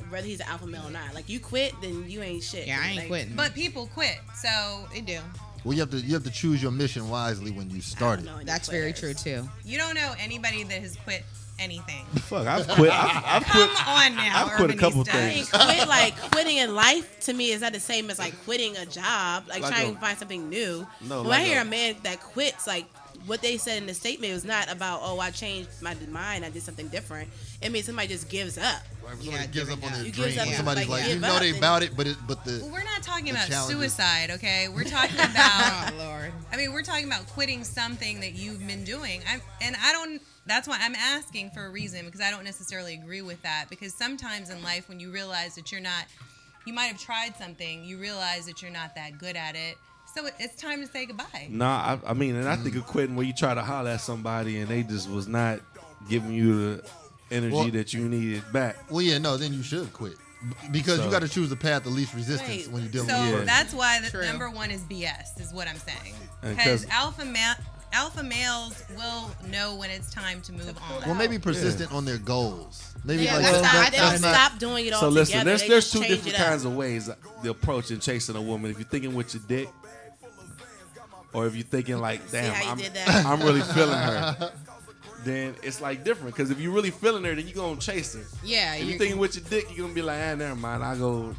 Speaker 2: whether he's an alpha male or not. Like you quit, then you ain't shit.
Speaker 6: Yeah, I ain't
Speaker 2: Like,
Speaker 6: quitting.
Speaker 3: But people quit, so
Speaker 6: They do.
Speaker 4: well, you have to choose your mission wisely when you start
Speaker 2: I
Speaker 4: it.
Speaker 2: don't know any
Speaker 6: That's very
Speaker 2: quitters.
Speaker 6: true too.
Speaker 3: you don't know anybody that has quit anything.
Speaker 5: Fuck, I've quit. I've
Speaker 3: Come
Speaker 5: quit.
Speaker 3: on now,
Speaker 5: I've quit a couple
Speaker 3: Urbanista.
Speaker 2: I mean,
Speaker 5: things.
Speaker 2: quit like quitting in life to me is not the same as like quitting a job, like
Speaker 5: Like
Speaker 2: trying
Speaker 5: a-
Speaker 2: to find something new.
Speaker 5: No,
Speaker 2: when
Speaker 5: like
Speaker 2: I hear
Speaker 5: a-
Speaker 2: a man that quits, like what they said in the statement was not about, oh, I changed my mind, I did something different. It means somebody just gives up.
Speaker 4: Right, somebody gives up on their
Speaker 2: You
Speaker 4: dream.
Speaker 2: gives up,
Speaker 4: Somebody's
Speaker 2: like,
Speaker 4: like, you
Speaker 2: give
Speaker 4: know
Speaker 2: up
Speaker 4: they
Speaker 2: and-
Speaker 4: about it, but the
Speaker 3: Well, we're not talking about
Speaker 4: challenges.
Speaker 3: suicide, okay? We're talking about.
Speaker 6: Oh Lord.
Speaker 3: I mean, we're talking about quitting something that you've been doing. That's why I'm asking for a reason, because I don't necessarily agree with that. Because sometimes in life, when you realize that you might have tried something, you realize that you're not that good at it. So it's time to say goodbye.
Speaker 5: Nah, I mean, and I think of quitting where you try to holler at somebody and they just was not giving you the energy that you needed back.
Speaker 4: Well, yeah, no, then you should quit. Because
Speaker 5: So-
Speaker 4: you got to choose the path of least resistance
Speaker 2: Right.
Speaker 4: when you're dealing
Speaker 3: So
Speaker 4: with
Speaker 5: Yeah.
Speaker 4: it.
Speaker 3: that's why the
Speaker 6: True.
Speaker 3: number one is BS, is what I'm saying.
Speaker 5: And
Speaker 3: Because
Speaker 5: 'cause-
Speaker 3: alpha males will know when it's time to move on.
Speaker 4: Well, maybe persistent on their goals. Maybe
Speaker 2: Yeah,
Speaker 4: like
Speaker 2: that's not,
Speaker 4: that-
Speaker 2: they don't
Speaker 4: that's not-
Speaker 2: stop doing it all
Speaker 5: So
Speaker 2: together.
Speaker 5: listen, there's
Speaker 2: They
Speaker 5: there's
Speaker 2: just
Speaker 5: two
Speaker 2: change
Speaker 5: different
Speaker 2: it up.
Speaker 5: kinds of ways the approach in chasing a woman. If you're thinking with your dick, or if you're thinking like, damn,
Speaker 2: how you
Speaker 5: I'm,
Speaker 2: did that?
Speaker 5: I'm really feeling her, then it's like different. Because if you're really feeling her, then you're gonna chase her.
Speaker 6: Yeah,
Speaker 5: If you're
Speaker 6: you're,
Speaker 5: thinking with your dick, you're gonna be like, never mind, I go.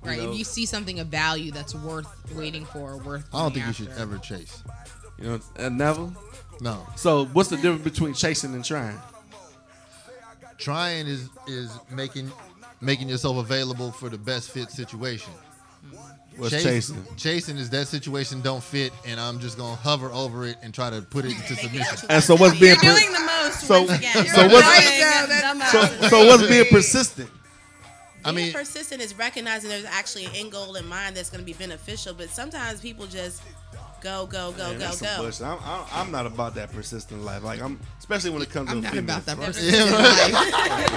Speaker 6: right.
Speaker 5: know,
Speaker 6: If you see something of value that's worth waiting for, worth.
Speaker 4: I don't think
Speaker 6: going
Speaker 4: you should
Speaker 6: after.
Speaker 4: ever chase.
Speaker 5: you know, and never.
Speaker 4: No.
Speaker 5: So what's the difference between chasing and trying?
Speaker 4: Trying is making yourself available for the best fit situation.
Speaker 5: What's chasing?
Speaker 4: Chasing is that situation don't fit, and I'm just gonna hover over it and try to put it into submission.
Speaker 5: And so what's being
Speaker 3: You're doing the most
Speaker 5: So-
Speaker 3: once again.
Speaker 5: so
Speaker 3: You're
Speaker 5: what's-
Speaker 3: doing the most.
Speaker 5: so what's being persistent?
Speaker 4: I
Speaker 2: Being
Speaker 4: mean,
Speaker 2: persistent is recognizing there's actually an end goal in mind that's going to be beneficial, but sometimes people just go,
Speaker 5: Man, that's some
Speaker 2: go.
Speaker 5: bullshit. I'm not about that persistent life. Like especially when it comes
Speaker 6: I'm
Speaker 5: to
Speaker 6: not
Speaker 5: female.
Speaker 6: about that
Speaker 5: Fuck
Speaker 6: persistent life.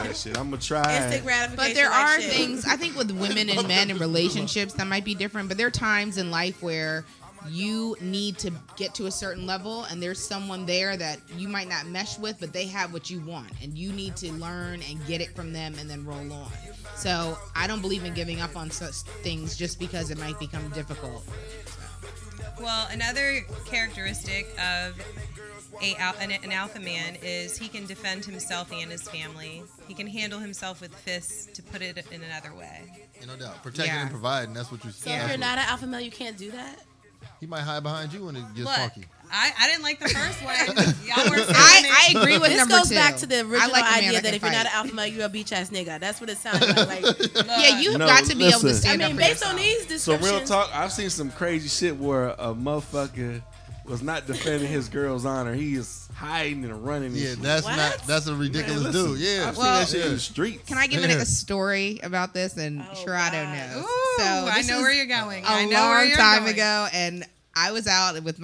Speaker 5: that shit. I'm gonna try.
Speaker 2: Instant gratification.
Speaker 6: But there
Speaker 2: like
Speaker 6: are
Speaker 2: shit.
Speaker 6: things, I think, with women and men in relationships that might be different. But there are times in life where you need to get to a certain level, and there's someone there that you might not mesh with, but they have what you want, and you need to learn and get it from them and then roll on. So I don't believe in giving up on such things just because it might become difficult.
Speaker 3: Well, another characteristic of an alpha man is he can defend himself and his family. He can handle himself with fists, to put it in another way.
Speaker 4: no doubt, protecting
Speaker 6: Yeah.
Speaker 4: and providing. That's what you.
Speaker 2: So if you're not an alpha male, you can't do that?
Speaker 4: He might hide behind you when it gets
Speaker 3: Look,
Speaker 4: funky.
Speaker 3: I didn't like the first one. Y'all were saying
Speaker 6: I agree with
Speaker 2: This
Speaker 6: number
Speaker 2: goes
Speaker 6: two.
Speaker 2: back to the
Speaker 6: I
Speaker 2: original
Speaker 6: like a man
Speaker 2: idea
Speaker 6: that
Speaker 2: that
Speaker 6: can
Speaker 2: if you're not an
Speaker 6: fight.
Speaker 2: alpha male, you're a beach ass nigga. That's what it sounds like.
Speaker 6: Yeah, you have
Speaker 5: No,
Speaker 6: got to be able to
Speaker 5: listen.
Speaker 6: stand
Speaker 2: I
Speaker 6: up
Speaker 2: mean,
Speaker 6: for
Speaker 2: based on
Speaker 6: yourself.
Speaker 2: these
Speaker 5: So
Speaker 2: descriptions,
Speaker 5: real talk, I've seen some crazy shit where a motherfucker was not defending his girl's honor. He is hiding and running.
Speaker 4: Yeah,
Speaker 5: and
Speaker 4: that's
Speaker 2: What?
Speaker 4: not. That's a ridiculous
Speaker 5: Man, listen,
Speaker 4: dude. Yeah.
Speaker 5: I've seen
Speaker 6: Well-
Speaker 5: that shit in the streets.
Speaker 6: Can I give
Speaker 4: Yeah.
Speaker 6: a story about this? And
Speaker 2: Oh,
Speaker 6: Sherrado
Speaker 2: God.
Speaker 6: knows.
Speaker 3: Ooh,
Speaker 6: So
Speaker 3: I
Speaker 6: this
Speaker 3: know
Speaker 6: was
Speaker 3: where you're going.
Speaker 6: A
Speaker 3: I know where
Speaker 6: long
Speaker 3: you're
Speaker 6: time
Speaker 3: going.
Speaker 6: ago, and I was out with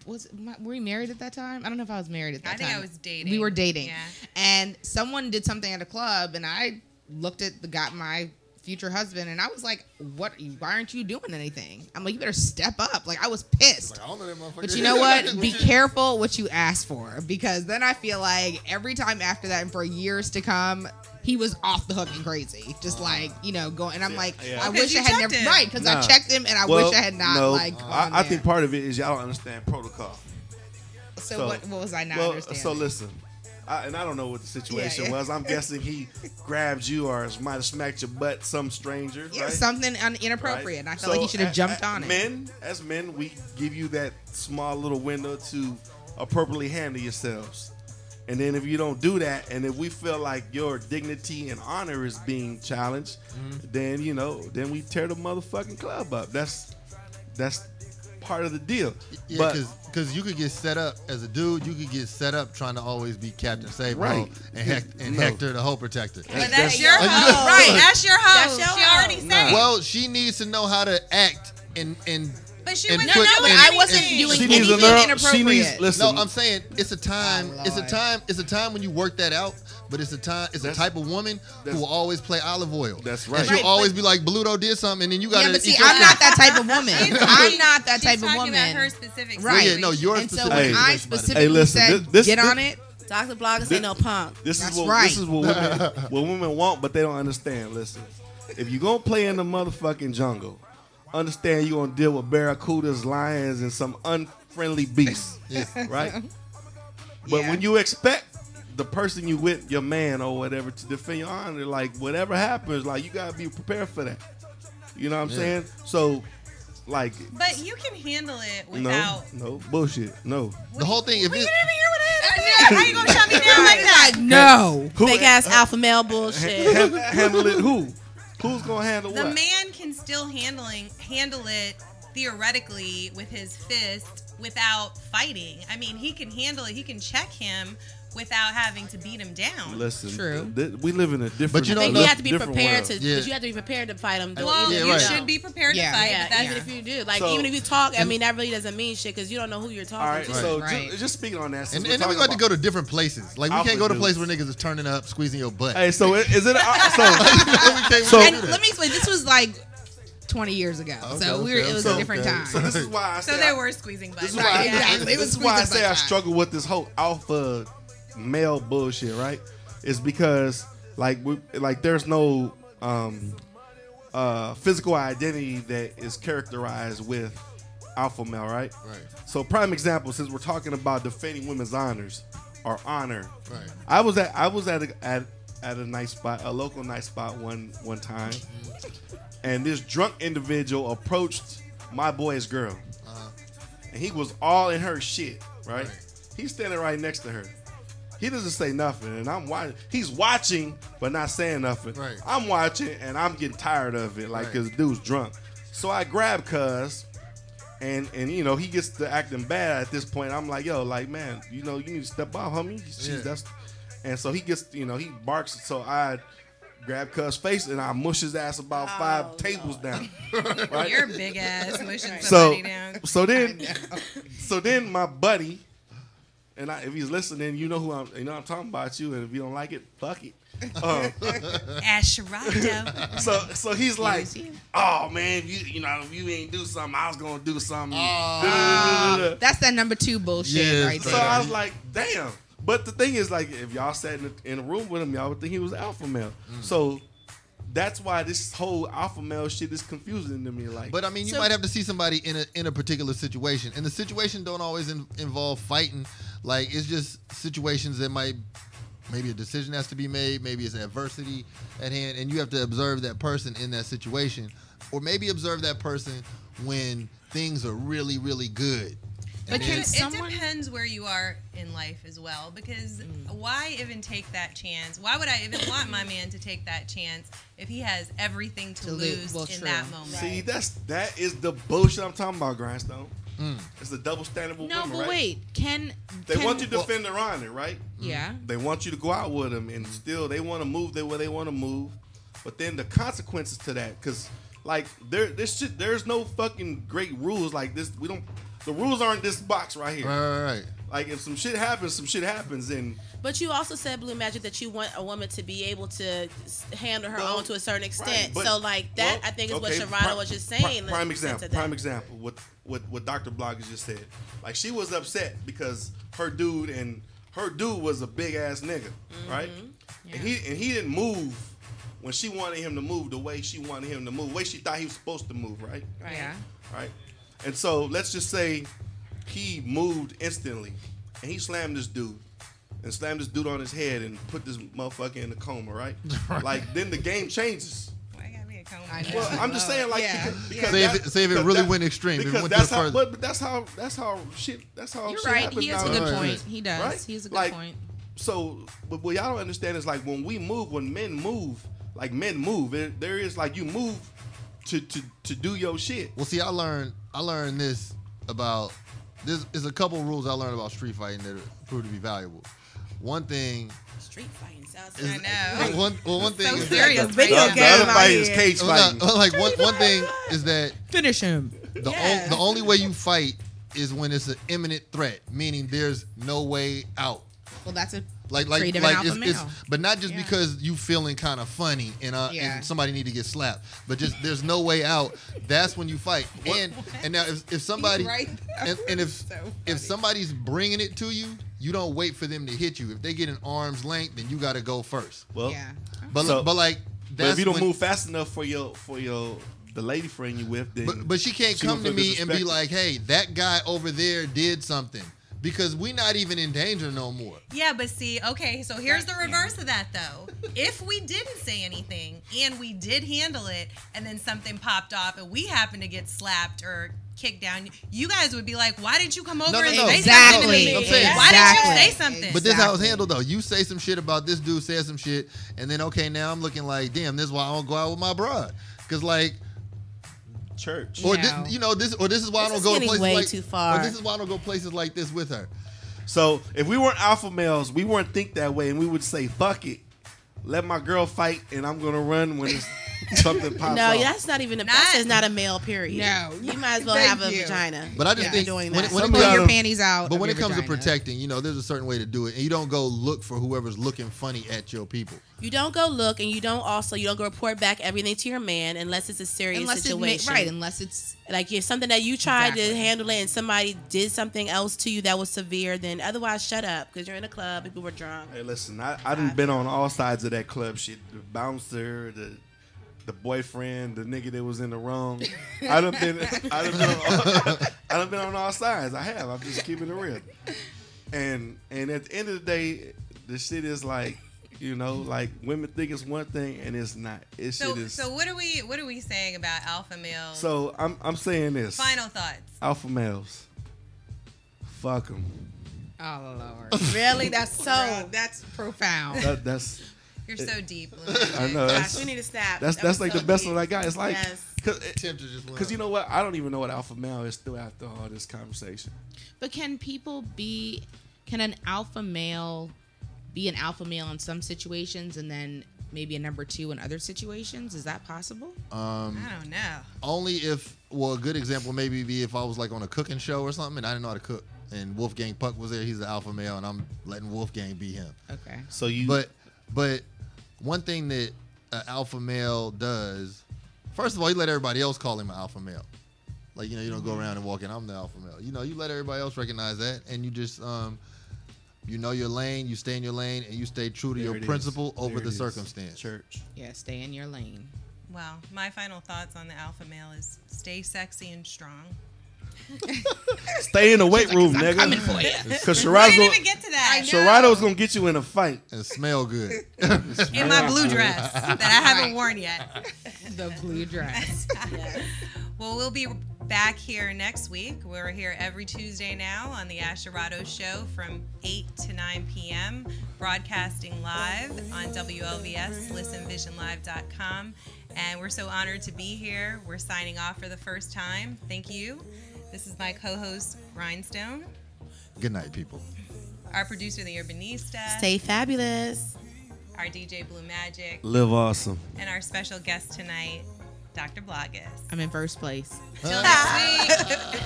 Speaker 6: were we married at that time? I don't know if I was married at that
Speaker 3: I
Speaker 6: time.
Speaker 3: think I was dating.
Speaker 6: We were dating,
Speaker 3: Yeah.
Speaker 6: and someone did something at a club, and I looked at my future husband, and I was like, "What? Why aren't you doing anything?" I'm like, "You better step up." Like I was pissed.
Speaker 4: I don't know that motherfucker.
Speaker 6: But you know what? Be careful what you ask for, because then I feel like every time after that and for years to come, he was off the hook and crazy, just like going. And I'm like,
Speaker 5: Yeah.
Speaker 6: I
Speaker 3: Well, 'cause
Speaker 6: wish
Speaker 3: you
Speaker 6: I had
Speaker 3: checked
Speaker 6: never
Speaker 3: him.
Speaker 6: right because I
Speaker 5: Nah.
Speaker 6: checked him and I
Speaker 5: Well,
Speaker 6: wish I had not
Speaker 5: no,
Speaker 6: like. gone
Speaker 5: I think
Speaker 6: there.
Speaker 5: part of it is y'all don't understand protocol.
Speaker 6: So what was I not
Speaker 5: well,
Speaker 6: understanding?
Speaker 5: so listen, I don't know what the situation
Speaker 6: Yeah, yeah.
Speaker 5: was. I'm guessing he grabbed you or might have smacked your butt, some stranger.
Speaker 6: Yeah,
Speaker 5: right?
Speaker 6: something inappropriate.
Speaker 5: Right?
Speaker 6: And I felt like he should have jumped on it.
Speaker 5: As men, we give you that small little window to appropriately handle yourselves. And then if you don't do that, and if we feel like your dignity and honor is being challenged, then then we tear the motherfucking club up. That's part of the deal.
Speaker 4: Yeah,
Speaker 5: but
Speaker 4: because you could get set up as a dude. You could get set up trying to always be Captain Save
Speaker 5: Right.
Speaker 4: and
Speaker 5: No.
Speaker 4: Hector the hoe protector.
Speaker 3: But
Speaker 5: That's-
Speaker 3: that's your
Speaker 4: you
Speaker 3: hoe.
Speaker 4: know-
Speaker 3: Right, that's your hoe.
Speaker 2: That's your
Speaker 3: She
Speaker 2: hoe.
Speaker 3: already said
Speaker 5: Nah.
Speaker 3: it.
Speaker 4: Well, she needs to know how to act and
Speaker 3: But she
Speaker 4: and
Speaker 3: wasn't
Speaker 4: put-
Speaker 3: doing
Speaker 4: and-
Speaker 6: I wasn't
Speaker 3: anything.
Speaker 6: doing
Speaker 5: she needs
Speaker 6: anything
Speaker 5: a girl.
Speaker 6: inappropriate.
Speaker 5: She needs listen.
Speaker 4: No, I'm saying it's a time.
Speaker 6: Oh,
Speaker 4: It's a
Speaker 6: Lord.
Speaker 4: time. It's a time when you work that out. But it's a time. It's a
Speaker 5: That's-
Speaker 4: type of woman who
Speaker 5: that's-
Speaker 4: will always play olive oil.
Speaker 5: That's
Speaker 4: And
Speaker 5: right.
Speaker 4: she'll
Speaker 6: Right,
Speaker 4: always
Speaker 6: but-
Speaker 4: be like, "Bluto did something," and then you got to.
Speaker 6: Yeah, but see, I'm not that type of woman. I'm not that
Speaker 3: She's
Speaker 6: type of
Speaker 3: talking
Speaker 6: woman.
Speaker 3: about her specific
Speaker 6: Right.
Speaker 4: Yeah, no,
Speaker 3: situation.
Speaker 4: yours
Speaker 6: And so
Speaker 4: specifically.
Speaker 6: when
Speaker 5: Hey.
Speaker 6: I
Speaker 4: Hey,
Speaker 6: specifically
Speaker 5: listen,
Speaker 6: said,
Speaker 5: this-
Speaker 6: get
Speaker 5: this-
Speaker 6: on it.
Speaker 2: Dr. Bloggers ain't no punk.
Speaker 5: This
Speaker 6: That's
Speaker 5: is what
Speaker 6: right.
Speaker 5: this is what women want, but they don't understand. Listen, if you're gonna play in the motherfucking jungle, understand you're gonna deal with barracudas, lions, and some unfriendly beasts, right? But
Speaker 6: Yeah.
Speaker 5: when you expect the person you with, your man or whatever, to defend your honor, like whatever happens, like you gotta be prepared for that. You know what I'm
Speaker 4: Yeah.
Speaker 5: saying? So like
Speaker 3: But you can handle it
Speaker 5: no,
Speaker 3: without.
Speaker 5: no bullshit, no.
Speaker 4: The whole thing, if
Speaker 3: Well, you
Speaker 4: it,
Speaker 3: didn't even hear what I had. How you gonna shut me down like that?
Speaker 6: No.
Speaker 2: Fake ass alpha male bullshit.
Speaker 5: Handle it who? Who's gonna handle
Speaker 3: The
Speaker 5: what?
Speaker 3: man can still handle it theoretically with his fist without fighting. I mean, he can handle it. He can check him without having to beat him down.
Speaker 5: Listen,
Speaker 6: True.
Speaker 5: we live in a different.
Speaker 4: But you
Speaker 2: I
Speaker 4: don't
Speaker 2: think
Speaker 4: know-
Speaker 2: you have to be
Speaker 5: different
Speaker 2: prepared
Speaker 5: world.
Speaker 2: to.
Speaker 4: Yeah.
Speaker 2: But you have to be prepared to fight them.
Speaker 3: Well,
Speaker 4: Yeah,
Speaker 3: you
Speaker 4: right.
Speaker 3: should be prepared
Speaker 6: Yeah.
Speaker 3: to fight.
Speaker 2: Yeah,
Speaker 3: but that's
Speaker 2: even if you do, like,
Speaker 5: So-
Speaker 2: even if you talk, I mean, that really doesn't mean shit because you don't know who you're talking
Speaker 5: All right,
Speaker 2: to.
Speaker 5: so
Speaker 6: Right.
Speaker 5: just speaking on that, since
Speaker 4: and
Speaker 5: we're
Speaker 4: then we
Speaker 5: talking
Speaker 4: got to go
Speaker 5: about-
Speaker 4: to different places. Like we
Speaker 5: Alpha
Speaker 4: can't go to
Speaker 5: dudes.
Speaker 4: places where niggas is turning up, squeezing your butt.
Speaker 5: Hey, so is it?
Speaker 4: we can't
Speaker 5: So-
Speaker 4: do
Speaker 6: And
Speaker 4: that.
Speaker 6: let me explain. This was like 20 years ago, so
Speaker 4: Okay,
Speaker 6: it was
Speaker 4: okay,
Speaker 6: a different
Speaker 4: okay.
Speaker 6: time.
Speaker 5: So this is why I
Speaker 3: So
Speaker 5: say
Speaker 3: there were squeezing
Speaker 5: This
Speaker 3: butts.
Speaker 5: is why,
Speaker 6: Right, exactly. It
Speaker 5: this
Speaker 6: was
Speaker 5: is why I
Speaker 6: squeezing
Speaker 5: say I
Speaker 6: butt time.
Speaker 5: struggle with this whole alpha male bullshit, right? It's because there's no physical identity that is characterized with alpha male, right?
Speaker 4: Right.
Speaker 5: So prime example, since we're talking about defending women's honors or honor,
Speaker 4: Right.
Speaker 5: I was at a nice spot, a local nice spot one time, and this drunk individual approached my boy's girl, and he was all in her shit, right?
Speaker 4: Right.
Speaker 5: He's standing right next to her. He doesn't say nothing, and I'm watching. He's watching, but not saying nothing.
Speaker 4: Right.
Speaker 5: I'm watching, and I'm getting tired of it, like,
Speaker 4: Right.
Speaker 5: cause dude's drunk. So I grab Cuz, and you know he gets to acting bad at this point. I'm like, yo, like, man, you know, you need to step out, homie.
Speaker 4: Yeah.
Speaker 5: And so he gets, you know, he barks. So I grab Cuz face and I mush his ass about 5 tables down. Right?
Speaker 3: Your big ass mushing
Speaker 5: So
Speaker 3: somebody down.
Speaker 5: so then my buddy, and if he's listening, you know I'm talking about you, and if you don't like it, fuck it.
Speaker 3: Asherado.
Speaker 5: So he's like, oh man, you know if you ain't do something, I was gonna do something.
Speaker 6: That's that number 2 bullshit
Speaker 4: Yes,
Speaker 6: right
Speaker 5: So
Speaker 6: there.
Speaker 5: I was like, damn. But the thing is, like, if y'all sat in a room with him, y'all would think he was alpha male. So that's why this whole alpha male shit is confusing to me. Like,
Speaker 4: But I mean, you might have to see somebody in a particular situation, and the situation don't always involve fighting. Like it's just situations that might, maybe a decision has to be made, maybe it's adversity at hand, and you have to observe that person in that situation, or maybe observe that person when things are really, really good.
Speaker 6: But
Speaker 4: And
Speaker 6: can
Speaker 4: then-
Speaker 3: It
Speaker 6: someone?
Speaker 3: depends where you are in life as well, because why even take that chance? Why would I even want my man to take that chance if he has everything to lose
Speaker 6: well,
Speaker 3: in
Speaker 6: true.
Speaker 3: that moment?
Speaker 5: see, that is the bullshit I'm talking about, Grindstone. It's the double standard with
Speaker 6: No,
Speaker 5: women,
Speaker 6: but
Speaker 5: right?
Speaker 6: wait.
Speaker 5: They
Speaker 6: can-
Speaker 5: want you to defend their honor, right?
Speaker 6: Yeah.
Speaker 5: They want you to go out with them, and still they want to move the way they want to move. But then the consequences to that, because like there's no fucking great rules like this. The rules aren't this box right here.
Speaker 4: Right.
Speaker 5: Like if some shit happens, and
Speaker 2: But you also said, Blue Magic, that you want a woman to be able to handle her own to a certain extent.
Speaker 5: but-
Speaker 2: So, like, that,
Speaker 5: well,
Speaker 2: I think is
Speaker 5: okay,
Speaker 2: what Sharada was just saying.
Speaker 5: Prime
Speaker 2: Listen to
Speaker 5: example.
Speaker 2: that.
Speaker 5: Prime example. What Dr. Bloggers just said. Like she was upset because her dude was a big ass nigga, right? And he didn't move when she wanted him to move the way she wanted him to move, the way she thought he was supposed to move, right?
Speaker 2: Right.
Speaker 6: Yeah.
Speaker 5: Right. And so let's just say he moved instantly, and he slammed this dude. And slammed this dude on his head and put this motherfucker in a coma, right? Like then the game changes.
Speaker 3: Why gotta be a coma?
Speaker 6: I know.
Speaker 5: Well, I'm just saying, like,
Speaker 6: Yeah.
Speaker 5: because
Speaker 4: Say if it really went extreme, if it
Speaker 5: because
Speaker 4: went to
Speaker 5: that's
Speaker 4: the
Speaker 5: how.
Speaker 4: further.
Speaker 5: But that's how shit. That's how
Speaker 6: You're
Speaker 5: shit
Speaker 6: right.
Speaker 5: happens
Speaker 6: He has a
Speaker 5: nowadays.
Speaker 6: good
Speaker 4: Right.
Speaker 6: point. He does.
Speaker 5: Right?
Speaker 6: He has a good
Speaker 5: Like,
Speaker 6: point.
Speaker 5: So, but what y'all don't understand is like when men move, like men move. There is like you move to do your shit.
Speaker 4: Well, see, I learned this about. There's a couple rules I learned about street fighting that proved to be valuable. One thing
Speaker 2: Street fighting sounds
Speaker 4: is
Speaker 3: I know.
Speaker 4: one thing
Speaker 3: So
Speaker 4: is
Speaker 3: serious.
Speaker 4: that
Speaker 2: Video
Speaker 5: The
Speaker 2: game
Speaker 5: other
Speaker 2: out
Speaker 5: fight
Speaker 2: here.
Speaker 5: is cage fighting.
Speaker 4: like one thing is that
Speaker 6: Finish him.
Speaker 4: the only way you fight is when it's an imminent threat, meaning there's no way out.
Speaker 6: Well, that's a
Speaker 4: Like
Speaker 6: trait of an alpha
Speaker 4: it's
Speaker 6: male.
Speaker 4: but not just
Speaker 6: Yeah.
Speaker 4: because you feeling kind of funny and
Speaker 6: Yeah.
Speaker 4: and somebody need to get slapped, but just there's no way out. That's when you fight. And now if somebody
Speaker 6: Right.
Speaker 4: and if
Speaker 6: So
Speaker 4: if somebody's bringing it to you, you don't wait for them to hit you. If they get an arm's length, then you got to go first.
Speaker 5: Well,
Speaker 6: Yeah.
Speaker 4: But
Speaker 5: So-
Speaker 4: but like
Speaker 5: but
Speaker 4: that's
Speaker 5: if you don't
Speaker 4: when-
Speaker 5: move fast enough for your the lady friend you with, then
Speaker 4: But she can't
Speaker 5: she
Speaker 4: come
Speaker 5: gonna
Speaker 4: to
Speaker 5: feel
Speaker 4: me and be
Speaker 5: disrespected.
Speaker 4: like, hey, that guy over there did something. because we not even in danger no more.
Speaker 3: Yeah, but see, okay, so here's the reverse of that, though. If we didn't say anything and we did handle it, and then something popped off, and we happened to get slapped or kicked down, you guys would be like, "Why didn't you come over and say something to me?
Speaker 4: I'm saying,
Speaker 3: Why didn't you say something?"
Speaker 4: But this is how it's handled, though. You say some shit about this dude, said some shit, and then okay, now I'm looking like, damn, this is why I don't go out with my broad, because like.
Speaker 5: Church,
Speaker 4: Or this, you know, this is why I don't go to places
Speaker 2: way
Speaker 4: like.
Speaker 2: too far.
Speaker 4: Or this is why I don't go places like this with her.
Speaker 5: So if we weren't alpha males, we wouldn't think that way, and we would say, "Fuck it, let my girl fight, and I'm gonna run when something pops
Speaker 2: No,
Speaker 5: off."
Speaker 2: that's not even that's not a male period.
Speaker 6: No.
Speaker 2: You might as well
Speaker 6: Thank
Speaker 2: have a
Speaker 6: you.
Speaker 2: vagina.
Speaker 4: But I just
Speaker 2: if
Speaker 4: think
Speaker 2: you're doing
Speaker 4: when
Speaker 2: that.
Speaker 4: it
Speaker 6: Pull
Speaker 4: comes
Speaker 6: your
Speaker 4: to-
Speaker 6: panties out.
Speaker 4: But
Speaker 6: of
Speaker 4: when it
Speaker 6: your
Speaker 4: comes to
Speaker 6: vagina.
Speaker 4: protecting, you know, there's a certain way to do it, and you don't go look for whoever's looking funny at your people.
Speaker 2: You don't go look, and you don't go report back everything to your man unless it's a serious situation.
Speaker 6: Unless it's
Speaker 2: Like if something that you tried to
Speaker 6: Exactly.
Speaker 2: handle it and somebody did something else to you that was severe, then otherwise shut up because you're in a club, people were drunk.
Speaker 5: Hey, listen, I done been on all sides of that club shit. The bouncer, the boyfriend, the nigga that was in the wrong. I done been on all sides. I have. I'm just keeping it real. And at the end of the day, the shit is like, you know, like women think it's one thing and it's not.
Speaker 3: So what are we saying about alpha males?
Speaker 5: So I'm saying this.
Speaker 3: Final thoughts.
Speaker 5: Alpha males. Fuck them.
Speaker 6: oh Lord,
Speaker 2: Really? That's
Speaker 6: profound.
Speaker 5: That's.
Speaker 3: You're so deep.
Speaker 5: I know.
Speaker 2: Gosh, we need to stop.
Speaker 5: That's like the best one I got. It's like,
Speaker 2: Yes.
Speaker 5: because you know what? I don't even know what alpha male is still after all this conversation.
Speaker 6: But can an alpha male be an alpha male in some situations and then maybe a number two in other situations? Is that possible?
Speaker 3: I don't know.
Speaker 4: Only if, well, a good example maybe be if I was like on a cooking show or something and I didn't know how to cook, and Wolfgang Puck was there. He's the alpha male, and I'm letting Wolfgang be him.
Speaker 6: Okay.
Speaker 5: So you,
Speaker 4: But one thing that an alpha male does, first of all, you let everybody else call him an alpha male. Like, you know, you don't go around and walk in, I'm the alpha male. You know, you let everybody else recognize that, and you just, you know your lane, you stay in your lane, and you stay true to
Speaker 5: There
Speaker 4: your
Speaker 5: it is.
Speaker 4: principle over
Speaker 5: There
Speaker 4: the
Speaker 5: it is.
Speaker 4: circumstance.
Speaker 5: church.
Speaker 6: Yeah, stay in your lane.
Speaker 3: Well, my final thoughts on the alpha male is stay sexy and strong.
Speaker 5: Stay in the weight room, nigga.
Speaker 6: coming for you.
Speaker 5: Because
Speaker 3: I didn't even get to that.
Speaker 5: Sherrado's gonna get you in a fight.
Speaker 4: And smell good.
Speaker 3: In my blue dress that I haven't worn yet.
Speaker 6: The blue dress.
Speaker 3: Well, we'll be back here next week. We're here every Tuesday now on the Asherado Show from 8 to 9 p.m., broadcasting live on WLVS, listenvisionlive.com. And we're so honored to be here. We're signing off for the first time. Thank you. This is my co-host, Rhinestone.
Speaker 4: Good night, people.
Speaker 3: Our producer, the Urbanista.
Speaker 2: Stay fabulous.
Speaker 3: Our DJ, Blue Magic.
Speaker 5: Live awesome.
Speaker 3: And our special guest tonight, Dr. Blagas.
Speaker 6: I'm in first place.
Speaker 3: Till next week.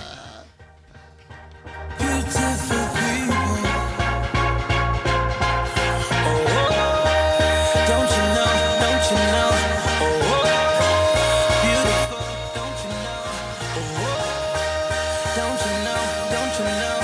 Speaker 9: Don't you know?